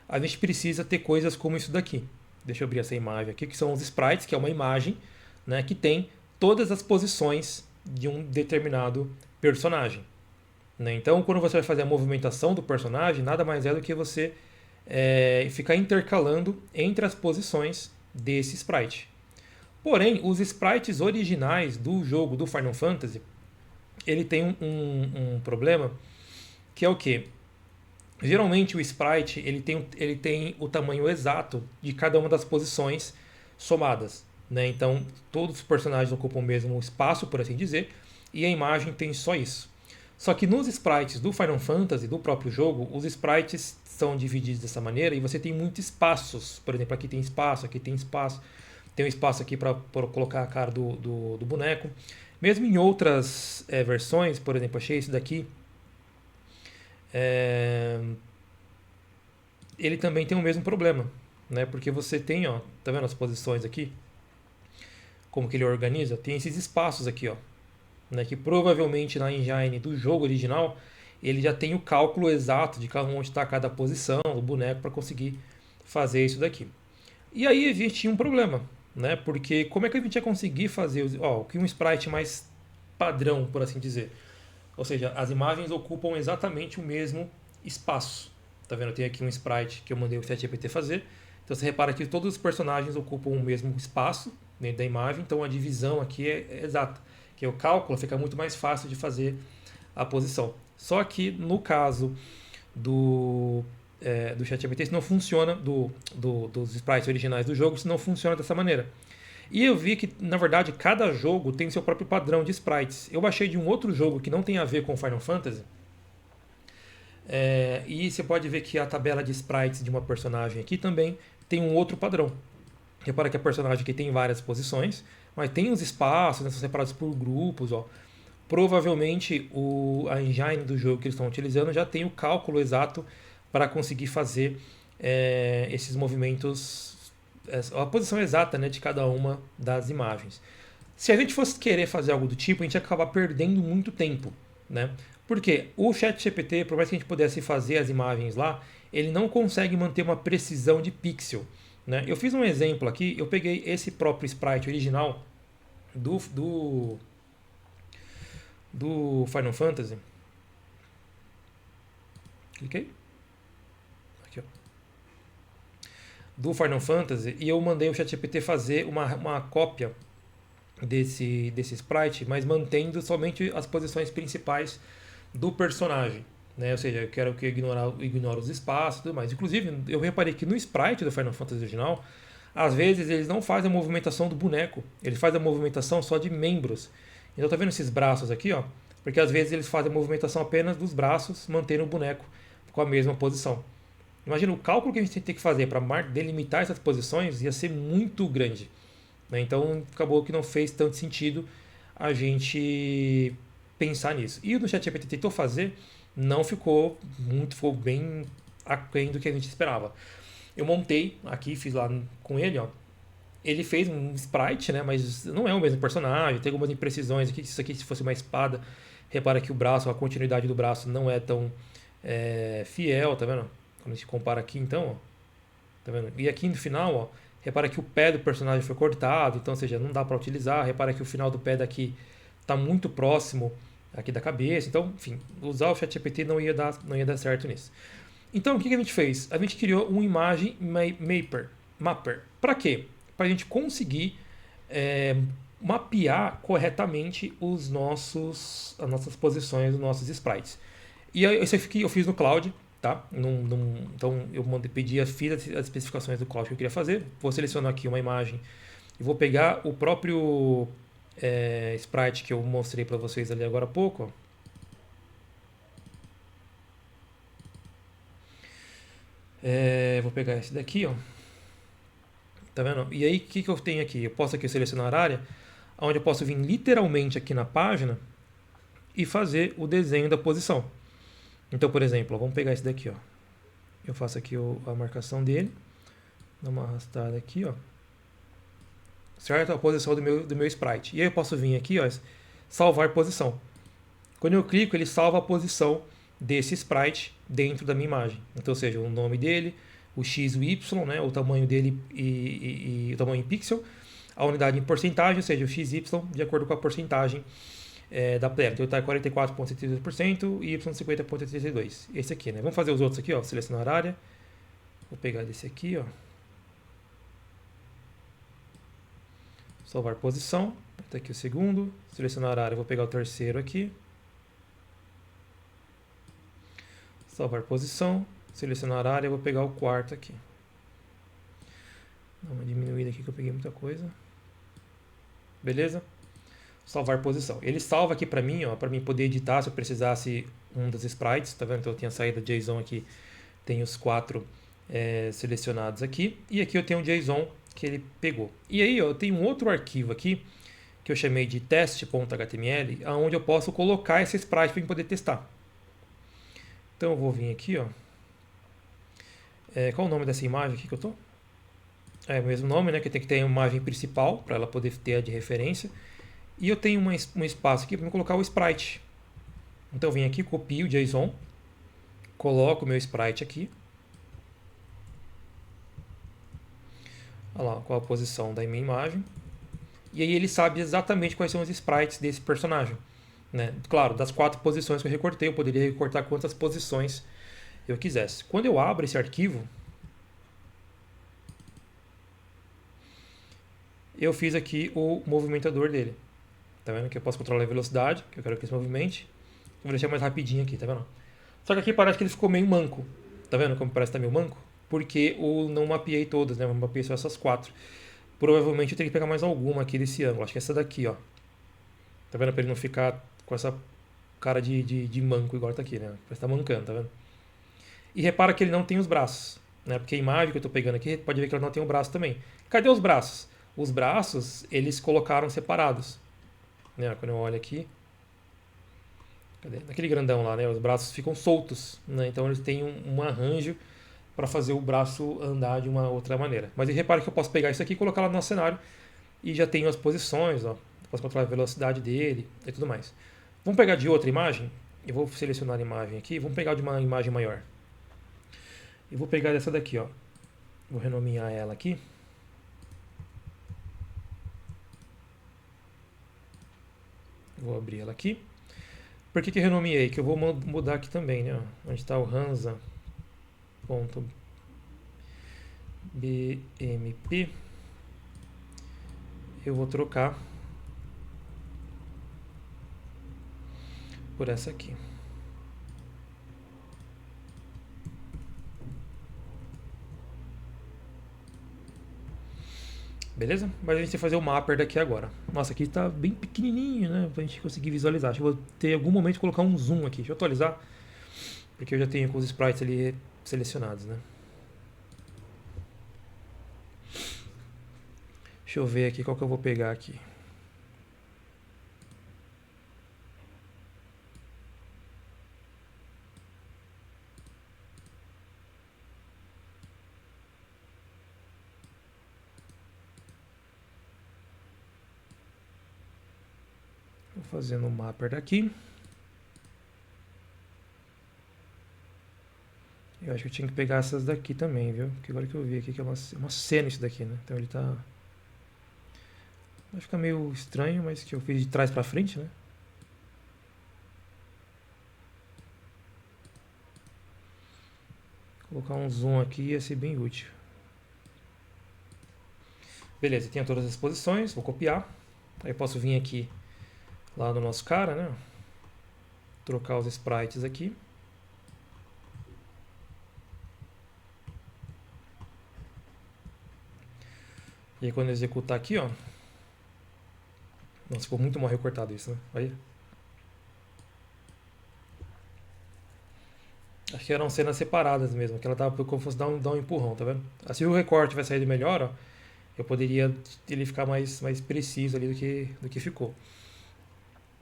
a gente precisa ter coisas como isso daqui. Deixa eu abrir essa imagem aqui, que são os sprites, que é uma imagem, né, que tem todas as posições de um determinado personagem, né? Então, quando você vai fazer a movimentação do personagem, nada mais é do que você ficar intercalando entre as posições desse sprite. Porém, os sprites originais do jogo do Final Fantasy, ele tem um problema, que é o quê? Geralmente o sprite ele tem o tamanho exato de cada uma das posições somadas, né? Então todos os personagens ocupam o mesmo espaço, por assim dizer, e a imagem tem só isso. Só que nos sprites do Final Fantasy, do próprio jogo, os sprites são divididos dessa maneira e você tem muitos espaços. Por exemplo, aqui tem espaço, tem um espaço aqui para colocar a cara do boneco. Mesmo em outras versões, por exemplo, achei esse daqui. Ele também tem o mesmo problema, né? Porque você tem, ó, tá vendo as posições aqui? Como que ele organiza? Tem esses espaços aqui, ó, né? Que provavelmente na engine do jogo original ele já tem o cálculo exato de onde está cada posição do boneco para conseguir fazer isso daqui. E aí a gente tinha um problema, né? Porque como é que a gente ia conseguir fazer um sprite mais padrão, por assim dizer? Ou seja, as imagens ocupam exatamente o mesmo espaço. Tá vendo? Tem aqui um sprite que eu mandei o ChatGPT fazer. Então você repara que todos os personagens ocupam o mesmo espaço dentro da imagem. Então a divisão aqui é exata. Que o cálculo fica muito mais fácil de fazer a posição. Só que no caso do ChatGPT isso não funciona, dos sprites originais do jogo, isso não funciona dessa maneira. E eu vi que, na verdade, cada jogo tem seu próprio padrão de sprites. Eu baixei de um outro jogo que não tem a ver com Final Fantasy. E você pode ver que a tabela de sprites de uma personagem aqui também tem um outro padrão. Repara que a personagem aqui tem várias posições, mas tem os espaços, né, são separados por grupos. Ó. Provavelmente a engine do jogo que eles estão utilizando já tem o cálculo exato para conseguir fazer esses movimentos, a posição exata, né, de cada uma das imagens. Se a gente fosse querer fazer algo do tipo, a gente ia acabar perdendo muito tempo, né? Porque o ChatGPT, por mais que a gente pudesse fazer as imagens lá, ele não consegue manter uma precisão de pixel, né? Eu fiz um exemplo aqui, eu peguei esse próprio sprite original do Final Fantasy. Cliquei. Aqui, ó. Do Final Fantasy, e eu mandei o ChatGPT fazer uma cópia desse sprite, mas mantendo somente as posições principais do personagem. Né? Ou seja, eu quero que ignore os espaços e tudo mais. Inclusive, eu reparei que no sprite do Final Fantasy original, às vezes eles não fazem a movimentação do boneco, eles fazem a movimentação só de membros. Então tá vendo esses braços aqui, ó? Porque às vezes eles fazem a movimentação apenas dos braços, mantendo o boneco com a mesma posição. Imagina o cálculo que a gente tem que fazer para delimitar essas posições ia ser muito grande. Né? Então acabou que não fez tanto sentido a gente pensar nisso. E no ChatGPT tentou fazer, não ficou muito, ficou bem aquém do que a gente esperava. Eu montei aqui, fiz lá com ele, ó. Ele fez um sprite, né? Mas não é o mesmo personagem, tem algumas imprecisões aqui. Se isso aqui se fosse uma espada, repara que o braço, a continuidade do braço não é tão fiel, tá vendo? Quando a gente compara aqui, então, ó, tá vendo? E aqui no final, ó, repara que o pé do personagem foi cortado, então, ou seja, não dá para utilizar. Repara que o final do pé daqui tá muito próximo aqui da cabeça. Então, enfim, usar o ChatGPT não ia dar certo nisso. Então, o que a gente fez? A gente criou uma imagem mapper. Para quê? Para a gente conseguir mapear corretamente as nossas posições, os nossos sprites. E isso aqui eu fiz no Cloud, tá? Então eu fiz as especificações do Cloud que eu queria fazer. Vou selecionar aqui uma imagem e vou pegar o próprio sprite que eu mostrei para vocês ali agora há pouco. Ó. Vou pegar esse daqui, ó. Tá vendo? E aí, o que eu tenho aqui? Eu posso aqui selecionar a área, onde eu posso vir literalmente aqui na página e fazer o desenho da posição. Então, por exemplo, vamos pegar esse daqui, ó. Eu faço aqui a marcação dele, dá uma arrastada aqui, ó. Certo? A posição do meu sprite. E aí eu posso vir aqui, ó, salvar posição. Quando eu clico, ele salva a posição desse sprite dentro da minha imagem. Então, ou seja, o nome dele, o X e o Y, né, o tamanho dele e o tamanho em pixel, a unidade em porcentagem, ou seja, o XY de acordo com a porcentagem da placa. Então está 44,32% e Y 50,32%. Esse aqui, né? Vamos fazer os outros aqui, ó. Selecionar a área. Vou pegar desse aqui, ó. Salvar posição. Tá aqui o segundo. Selecionar a área. Vou pegar o terceiro aqui. Salvar posição. Selecionar a área. Vou pegar o quarto aqui. Dá uma diminuída aqui que eu peguei muita coisa. Beleza? Salvar posição. Ele salva aqui para mim, ó, para mim poder editar se eu precisasse um dos sprites, tá vendo? Então eu tenho a saída JSON aqui, tem os 4 selecionados aqui, e aqui eu tenho o JSON que ele pegou. E aí ó, eu tenho um outro arquivo aqui que eu chamei de test.html, onde eu posso colocar esse sprite para poder testar. Então eu vou vir aqui, ó. Qual o nome dessa imagem aqui que eu tô? É o mesmo nome, né? Que tem que ter a imagem principal para ela poder ter a de referência. E eu tenho um espaço aqui para colocar o sprite. Então eu venho aqui, copio o JSON, coloco o meu sprite aqui. Olha lá, qual a posição da minha imagem. E aí ele sabe exatamente quais são os sprites desse personagem. Né? Claro, das 4 posições que eu recortei, eu poderia recortar quantas posições eu quisesse. Quando eu abro esse arquivo, eu fiz aqui o movimentador dele. Tá vendo? Que eu posso controlar a velocidade, que eu quero que ele se movimente. Eu vou deixar mais rapidinho aqui, tá vendo? Só que aqui parece que ele ficou meio manco. Tá vendo como parece que tá meio manco? Porque eu não mapeei todas, né? Eu mapeei só essas 4. Provavelmente eu teria que pegar mais alguma aqui desse ângulo. Acho que essa daqui, ó. Tá vendo? Pra ele não ficar com essa cara de manco igual tá aqui, né? Parece que tá mancando, tá vendo? E repara que ele não tem os braços, né? Porque a imagem que eu tô pegando aqui, pode ver que ela não tem o braço também. Cadê os braços? Os braços, eles colocaram separados. Né? Quando eu olho aqui, cadê? Naquele grandão lá, né? Os braços ficam soltos, né? Então eles têm um arranjo para fazer o braço andar de uma outra maneira. Mas repare que eu posso pegar isso aqui e colocar lá no cenário e já tenho as posições, ó. Posso controlar a velocidade dele e tudo mais. Vamos pegar de outra imagem. Eu vou selecionar a imagem aqui. Vamos pegar de uma imagem maior. E vou pegar dessa daqui, ó. Vou renomear ela aqui. Vou abrir ela aqui. Por que eu renomeei? Que eu vou mudar aqui também, né? Onde está o Hansa.bmp. Eu vou trocar por essa aqui. Beleza? Mas a gente vai fazer o mapper daqui agora. Nossa, aqui tá bem pequenininho, né? Pra gente conseguir visualizar. Acho que eu vou ter em algum momento colocar um zoom aqui. Deixa eu atualizar, porque eu já tenho com os sprites ali selecionados, né? Deixa eu ver aqui qual que eu vou pegar aqui. Vou fazer no mapper daqui. Eu acho que eu tinha que pegar essas daqui também, viu? Porque agora que eu vi aqui que é uma cena isso daqui, né? Então ele tá... Vai ficar meio estranho, mas que eu fiz de trás pra frente, né? Colocar um zoom aqui ia ser bem útil. Beleza, tenho todas as posições, vou copiar. Aí eu posso vir aqui lá no nosso cara, né? Trocar os sprites aqui. E aí quando eu executar aqui, ó. Nossa, ficou muito mal recortado isso, né? Aí. Acho que eram cenas separadas mesmo, que ela tava como se fosse dar um empurrão, tá vendo? Assim o recorte vai sair melhor, ó. Eu poderia ele ficar mais preciso ali do que ficou.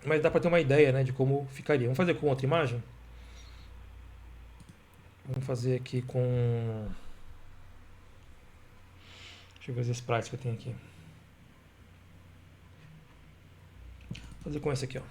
Mas dá pra ter uma ideia, né, de como ficaria. Vamos fazer com outra imagem? Vamos fazer aqui com... Deixa eu ver os sprites que eu tenho aqui. Vou fazer com esse aqui, ó.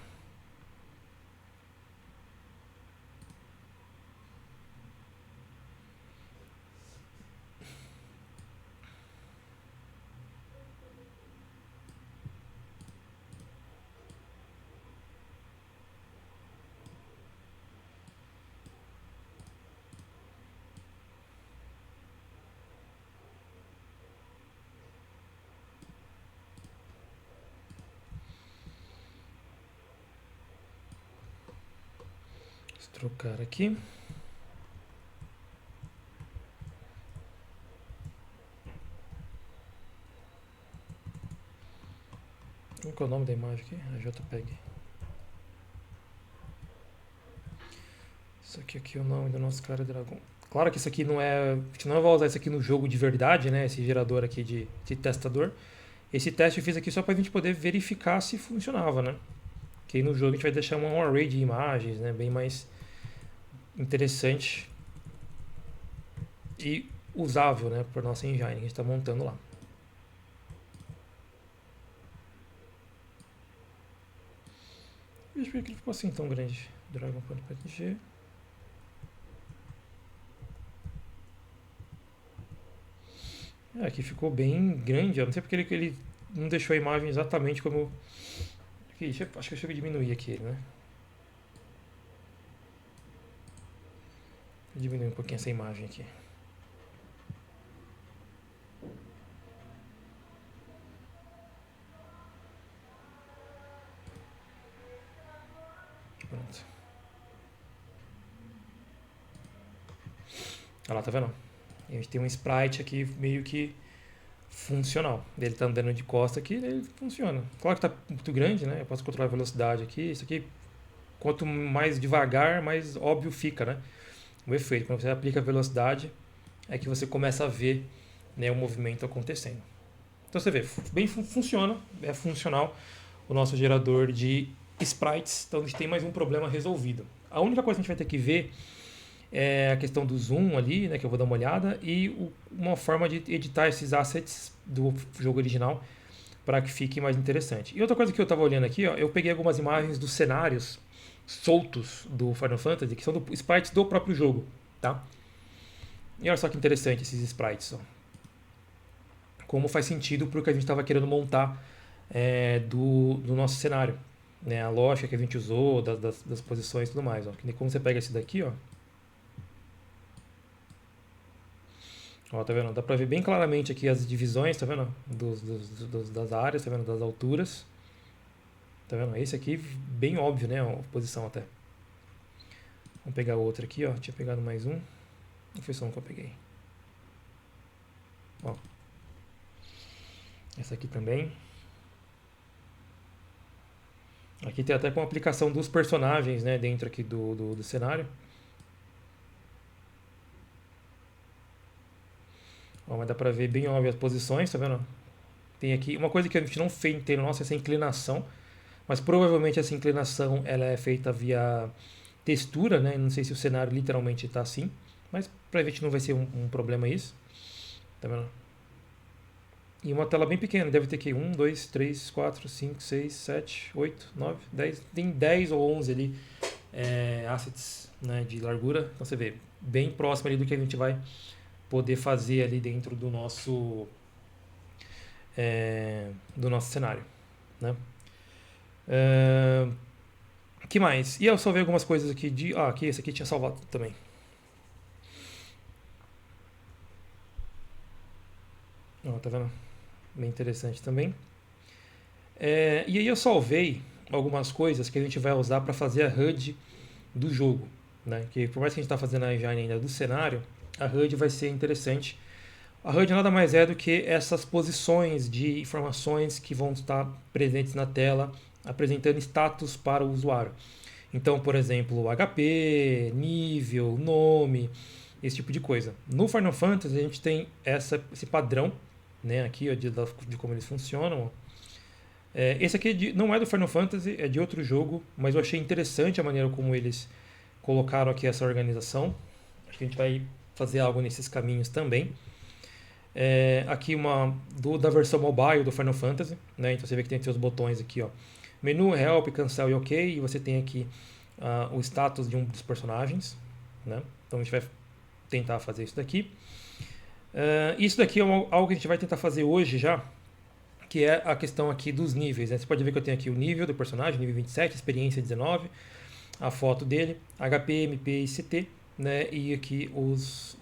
Vou trocar aqui. Qual que é o nome da imagem aqui? A JPEG. Isso aqui é o nome do nosso cara dragão. Claro que isso aqui não é... A gente não vai usar isso aqui no jogo de verdade, né? Esse gerador aqui de testador. Esse teste eu fiz aqui só para a gente poder verificar se funcionava, né? Que aí no jogo a gente vai deixar um array de imagens, né? Bem mais interessante e usável, né? Para nossa engine que a gente está montando lá. Veja por que ele ficou assim tão grande. Dragon.png. Aqui ficou bem grande. Eu não sei porque ele não deixou a imagem exatamente como... Aqui, acho que eu chego a diminuir aqui, né? Vou diminuir um pouquinho essa imagem aqui. Pronto. Olha lá, tá vendo? A gente tem um sprite aqui meio que funcional. Ele tá andando de costa aqui, ele funciona. Claro que tá muito grande, né? Eu posso controlar a velocidade aqui. Isso aqui, quanto mais devagar, mais óbvio fica, né? O efeito. Quando você aplica a velocidade, é que você começa a ver, né, o movimento acontecendo. Então você vê, bem funciona, é funcional o nosso gerador de sprites. Então a gente tem mais um problema resolvido. A única coisa que a gente vai ter que ver é a questão do zoom ali, né, que eu vou dar uma olhada, e uma forma de editar esses assets do jogo original para que fique mais interessante. E outra coisa que eu estava olhando aqui, ó, eu peguei algumas imagens dos cenários soltos do Final Fantasy, que são sprites do próprio jogo, tá? E olha só que interessante esses sprites, ó. Como faz sentido para o que a gente estava querendo montar do nosso cenário, né? A lógica que a gente usou, das posições e tudo mais, ó. Como você pega esse daqui, ó. Ó, tá vendo? Dá pra ver bem claramente aqui as divisões, tá vendo? Das áreas, tá vendo? Das alturas. Tá vendo? Esse aqui, bem óbvio, né? A posição até. Vamos pegar outra aqui, ó. Tinha pegado mais um. Não foi só um que eu peguei. Ó. Essa aqui também. Aqui tem até com a aplicação dos personagens, né, dentro aqui do cenário. Ó, mas dá pra ver bem óbvio as posições, tá vendo? Tem aqui uma coisa que a gente não fez inteiro, nossa, essa inclinação. Mas provavelmente essa inclinação ela é feita via textura, né? Não sei se o cenário literalmente está assim, mas pra gente não vai ser um problema isso. Tá vendo? E uma tela bem pequena, deve ter aqui 1, 2, 3, 4, 5, 6, 7, 8, 9, 10. Tem 10 ou 11 ali assets, né, de largura. Então você vê, bem próximo ali do que a gente vai poder fazer ali dentro do nosso cenário, né? Que mais? E eu salvei algumas coisas aqui de... Ah, aqui, esse aqui tinha salvado também. Ó, tá vendo? Bem interessante também. E aí eu salvei algumas coisas que a gente vai usar para fazer a HUD do jogo, né? Que por mais que a gente está fazendo a engine ainda do cenário, a HUD vai ser interessante. A HUD nada mais é do que essas posições de informações que vão estar presentes na tela, apresentando status para o usuário. Então, por exemplo, HP, nível, nome, esse tipo de coisa. No Final Fantasy a gente tem esse padrão, né, aqui ó, de como eles funcionam. Esse aqui não é do Final Fantasy, é de outro jogo, mas eu achei interessante a maneira como eles colocaram aqui essa organização. Acho que a gente vai fazer algo nesses caminhos também. Aqui da versão mobile do Final Fantasy, né? Então você vê que tem os botões aqui, ó. Menu, Help, Cancel e OK. E você tem aqui o status de um dos personagens, né? Então a gente vai tentar fazer isso daqui. Isso daqui é algo que a gente vai tentar fazer hoje já, que é a questão aqui dos níveis, né? Você pode ver que eu tenho aqui o nível do personagem, nível 27, experiência 19, a foto dele, HP, MP e CT, né? E aqui os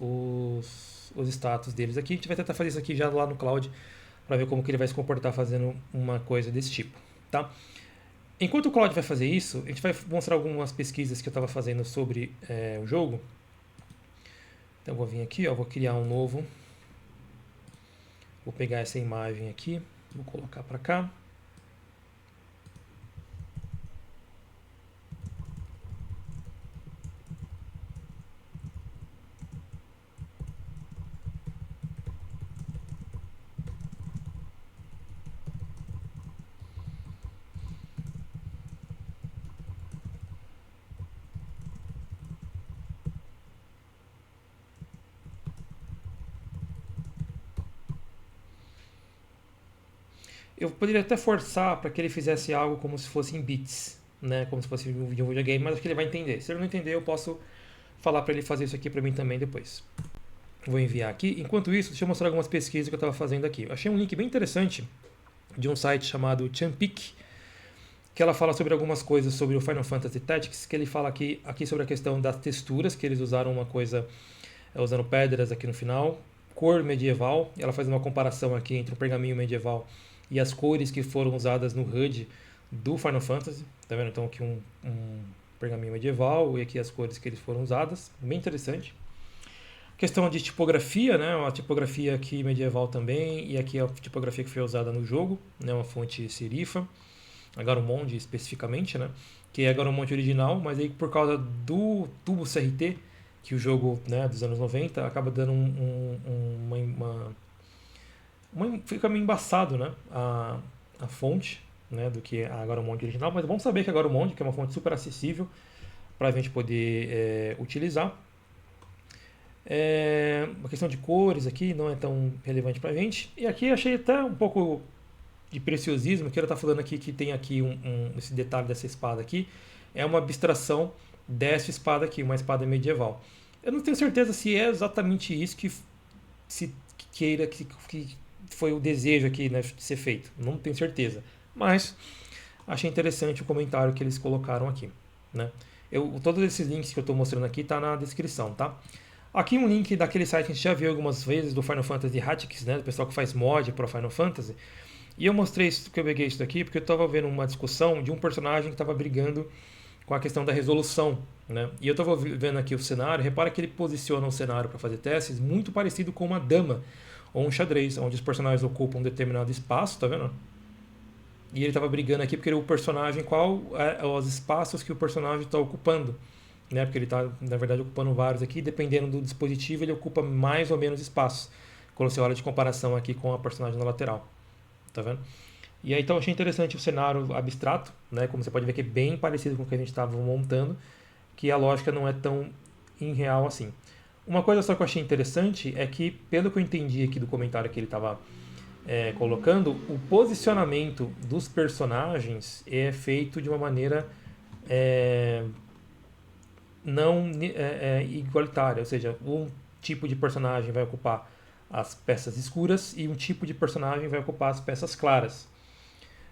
status deles aqui. A gente vai tentar fazer isso aqui já lá no Cloud para ver como que ele vai se comportar fazendo uma coisa desse tipo, tá? Enquanto o Cloud vai fazer isso, a gente vai mostrar algumas pesquisas que eu estava fazendo sobre o jogo. Então eu vou vir aqui, ó, vou criar um novo. Vou pegar essa imagem aqui, vou colocar para cá. Eu poderia até forçar para que ele fizesse algo como se fosse em bits, né? Como se fosse um videogame, mas acho que ele vai entender. Se ele não entender, eu posso falar para ele fazer isso aqui para mim também depois. Vou enviar aqui. Enquanto isso, deixa eu mostrar algumas pesquisas que eu estava fazendo aqui. Eu achei um link bem interessante de um site chamado Champic, que ela fala sobre algumas coisas sobre o Final Fantasy Tactics, que ele fala aqui sobre a questão das texturas, que eles usaram uma coisa usando pedras aqui no final, cor medieval. Ela faz uma comparação aqui entre o pergaminho medieval e as cores que foram usadas no HUD do Final Fantasy. Tá vendo? Então aqui um pergaminho medieval e aqui as cores que eles foram usadas. Bem interessante. Questão de tipografia, né? Uma tipografia aqui medieval também, e aqui a tipografia que foi usada no jogo, né? Uma fonte serifa, a Garumonde especificamente, né? Que é a Garumonde original, mas aí por causa do tubo CRT, que o jogo, né, dos anos 90 acaba dando fica meio embaçado, né? A fonte, né, do que a Garumonde original, mas vamos saber que a Garumonde, que é uma fonte super acessível para a gente poder utilizar. Uma questão de cores aqui não é tão relevante pra gente. E aqui achei até um pouco de preciosismo, que ela está falando aqui que tem aqui esse detalhe dessa espada aqui. É uma abstração dessa espada aqui, uma espada medieval. Eu não tenho certeza se é exatamente isso que foi o desejo aqui, né, de ser feito. Não tenho certeza. Mas achei interessante o comentário que eles colocaram aqui, né? Todos esses links que eu estou mostrando aqui tá na descrição, tá? Aqui um link daquele site que a gente já viu algumas vezes, do Final Fantasy Tactics, né, do pessoal que faz mod para Final Fantasy. E eu mostrei isso, que eu peguei isso daqui, porque eu estava vendo uma discussão de um personagem que estava brigando com a questão da resolução, né? E eu estava vendo aqui o cenário, repara que ele posiciona o cenário para fazer testes muito parecido com uma dama ou um xadrez, onde os personagens ocupam um determinado espaço, tá vendo? E ele estava brigando aqui porque o personagem, qual é os espaços que o personagem está ocupando, né? Porque ele está, na verdade, ocupando vários aqui, dependendo do dispositivo, ele ocupa mais ou menos espaços, quando você olha de comparação aqui com a personagem na lateral, tá vendo? E aí, então, eu achei interessante o cenário abstrato, né? Como você pode ver que é bem parecido com o que a gente estava montando, que a lógica não é tão irreal assim. Uma coisa só que eu achei interessante é que, pelo que eu entendi aqui do comentário que ele estava colocando, o posicionamento dos personagens é feito de uma maneira é, não igualitária, ou seja, um tipo de personagem vai ocupar as peças escuras e um tipo de personagem vai ocupar as peças claras.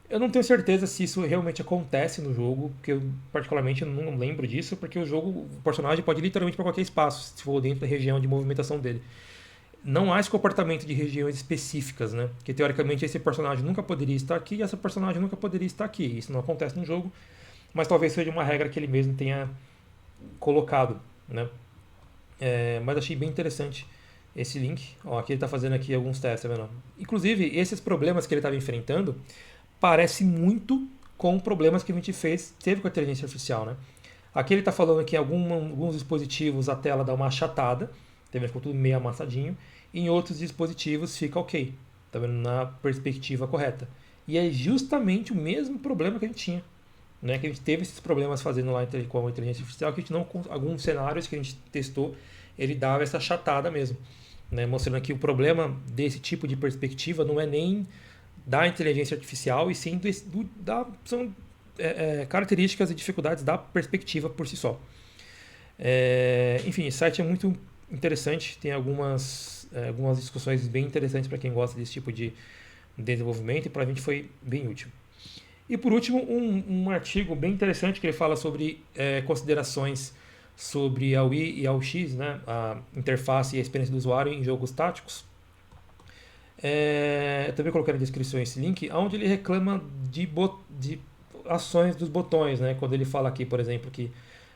Eu não tenho certeza se isso realmente acontece no jogo, porque eu particularmente não lembro disso, porque o personagem pode ir literalmente para qualquer espaço, se for dentro da região de movimentação dele. Não há esse comportamento de regiões específicas, né? Que teoricamente esse personagem nunca poderia estar aqui e essa personagem nunca poderia estar aqui. Isso não acontece no jogo, mas talvez seja uma regra que ele mesmo tenha colocado, né? Mas achei bem interessante esse link. Ó, aqui ele está fazendo aqui alguns testes, tá vendo? Inclusive, esses problemas que ele estava enfrentando parece muito com problemas que a gente teve com a inteligência artificial, né? Aqui ele está falando que em alguns dispositivos a tela dá uma achatada, ficou tudo meio amassadinho, e em outros dispositivos fica ok, tá vendo? Na perspectiva correta. E é justamente o mesmo problema que a gente tinha, né? Que a gente teve esses problemas fazendo lá com a inteligência artificial, que a gente não, alguns cenários que a gente testou, ele dava essa achatada mesmo, né? Mostrando que o problema desse tipo de perspectiva não é nem da inteligência artificial e sim são características e dificuldades da perspectiva por si só. Enfim, esse site é muito interessante, tem algumas discussões bem interessantes para quem gosta desse tipo de desenvolvimento e para a gente foi bem útil. E por último, um artigo bem interessante que ele fala sobre considerações sobre a Wii e a UX, né, a interface e a experiência do usuário em jogos táticos. Eu também coloquei na descrição esse link, onde ele reclama de ações dos botões, né? Quando ele fala aqui, por exemplo, que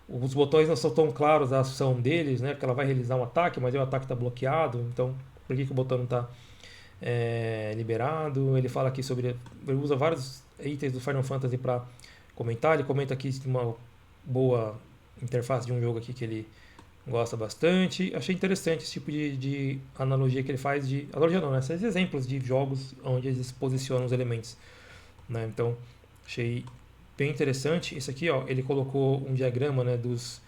os botões não são tão claros a ação deles, né? Porque ela vai realizar um ataque, mas o ataque está bloqueado, então por que o botão não está liberado? Ele fala aqui sobre, ele usa vários itens do Final Fantasy para comentar. Ele comenta aqui uma boa interface de um jogo aqui que ele gosta bastante. Achei interessante esse tipo de analogia que ele faz analogia não, né? Esses exemplos de jogos onde eles posicionam os elementos, né? Então, achei bem interessante. Isso aqui, ó, ele colocou um diagrama, né, dos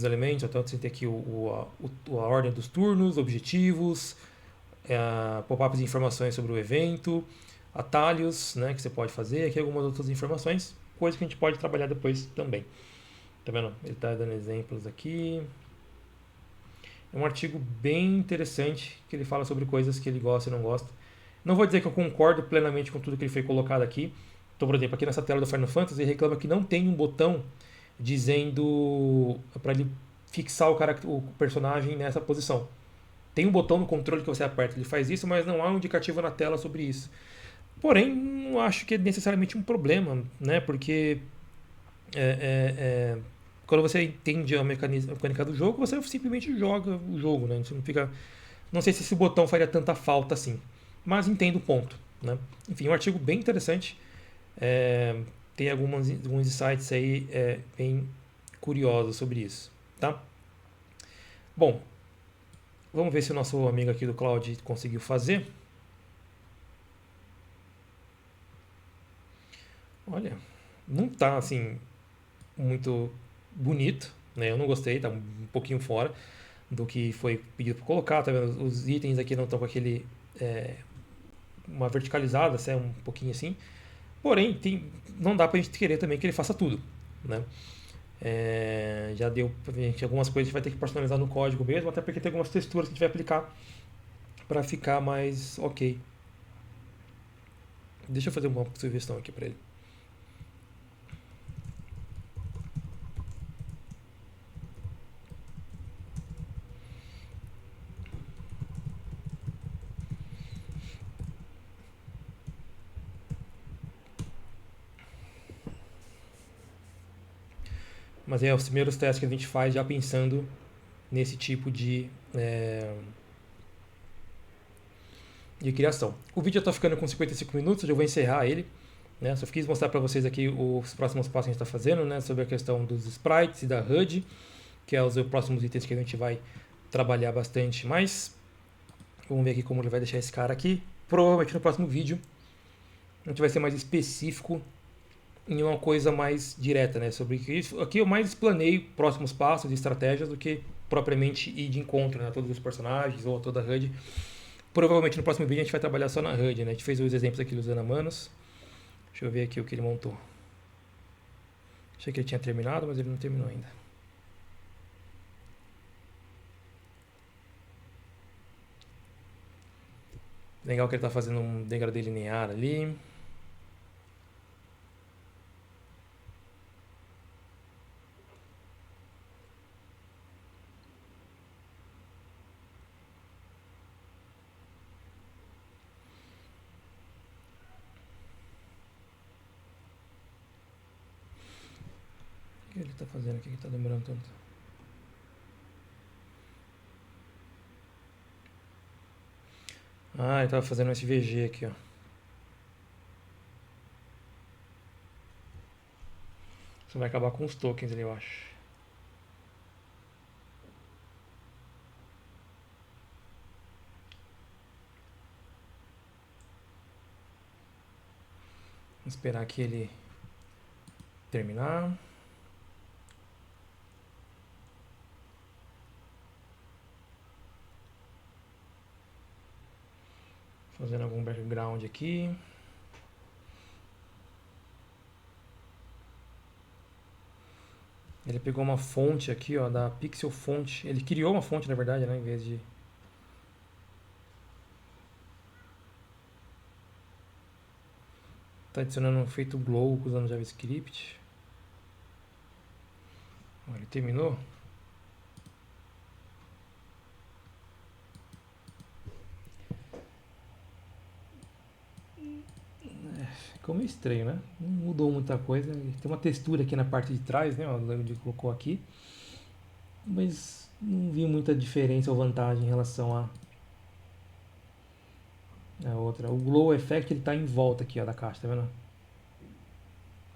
elementos. Então, você tem aqui a ordem dos turnos, objetivos, pop-ups de informações sobre o evento, atalhos, né, que você pode fazer. Aqui algumas outras informações, coisas que a gente pode trabalhar depois também. Tá vendo? Ele está dando exemplos aqui. É um artigo bem interessante que ele fala sobre coisas que ele gosta e não gosta. Não vou dizer que eu concordo plenamente com tudo que ele foi colocado aqui. Então, por exemplo, aqui nessa tela do Final Fantasy, ele reclama que não tem um botão dizendo para ele fixar o personagem nessa posição. Tem um botão no controle que você aperta, ele faz isso, mas não há um indicativo na tela sobre isso. Porém, não acho que é necessariamente um problema, né? Porque quando você entende a mecânica do jogo, você simplesmente joga o jogo, né? Você não fica. Não sei se esse botão faria tanta falta assim, mas entendo o ponto, né? Enfim, um artigo bem interessante. Tem alguns insights aí bem curiosos sobre isso, tá? Bom, vamos ver se o nosso amigo aqui do Cloud conseguiu fazer. Olha, não tá assim muito bonito, né? Eu não gostei, tá um pouquinho fora do que foi pedido para colocar, tá vendo? Os itens aqui não estão com aquele uma verticalizada, assim, um pouquinho assim. Porém, não dá pra gente querer também que ele faça tudo, né? Já deu pra gente algumas coisas que a gente vai ter que personalizar no código mesmo, até porque tem algumas texturas que a gente vai aplicar para ficar mais ok. Deixa eu fazer uma sugestão aqui para ele. Mas é os primeiros testes que a gente faz já pensando nesse tipo de criação. O vídeo já está ficando com 55 minutos, eu já vou encerrar ele. Né? Só quis mostrar para vocês aqui os próximos passos que a gente está fazendo, né? Sobre a questão dos sprites e da HUD, que é os próximos itens que a gente vai trabalhar bastante mais. Vamos ver aqui como ele vai deixar esse cara aqui. Provavelmente no próximo vídeo a gente vai ser mais específico em uma coisa mais direta, né? Sobre isso. Aqui eu mais explaneio próximos passos e estratégias do que propriamente ir de encontro, né, a todos os personagens ou a toda a HUD. Provavelmente no próximo vídeo a gente vai trabalhar só na HUD, né? A gente fez os exemplos aqui usando a Manos. Deixa eu ver aqui o que ele montou. Achei que ele tinha terminado, mas ele não terminou ainda. Legal que ele está fazendo um degradê linear ali. O que ele está fazendo aqui que está demorando tanto? Ah, ele estava fazendo um SVG aqui, ó. Isso vai acabar com os tokens ali, eu acho. Vamos esperar aqui ele terminar. Fazendo algum background aqui. Ele pegou uma fonte aqui, ó, da Pixel Font. Ele criou uma fonte, na verdade, né, em vez de... Tá adicionando um efeito glow usando JavaScript. Ó, ele terminou. Ficou meio estranho, né? Não mudou muita coisa. Tem uma textura aqui na parte de trás, né? Onde colocou aqui. Mas não vi muita diferença ou vantagem em relação a outra. O Glow Effect ele tá em volta aqui, ó, da caixa, tá vendo?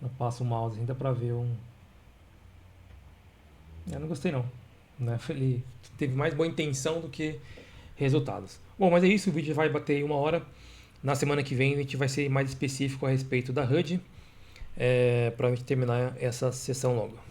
Eu passo o mouse, ainda pra ver um... Eu não gostei não. Né? Ele teve mais boa intenção do que resultados. Bom, mas é isso. O vídeo vai bater 1 hora. Na semana que vem a gente vai ser mais específico a respeito da HUD, para a gente terminar essa sessão logo.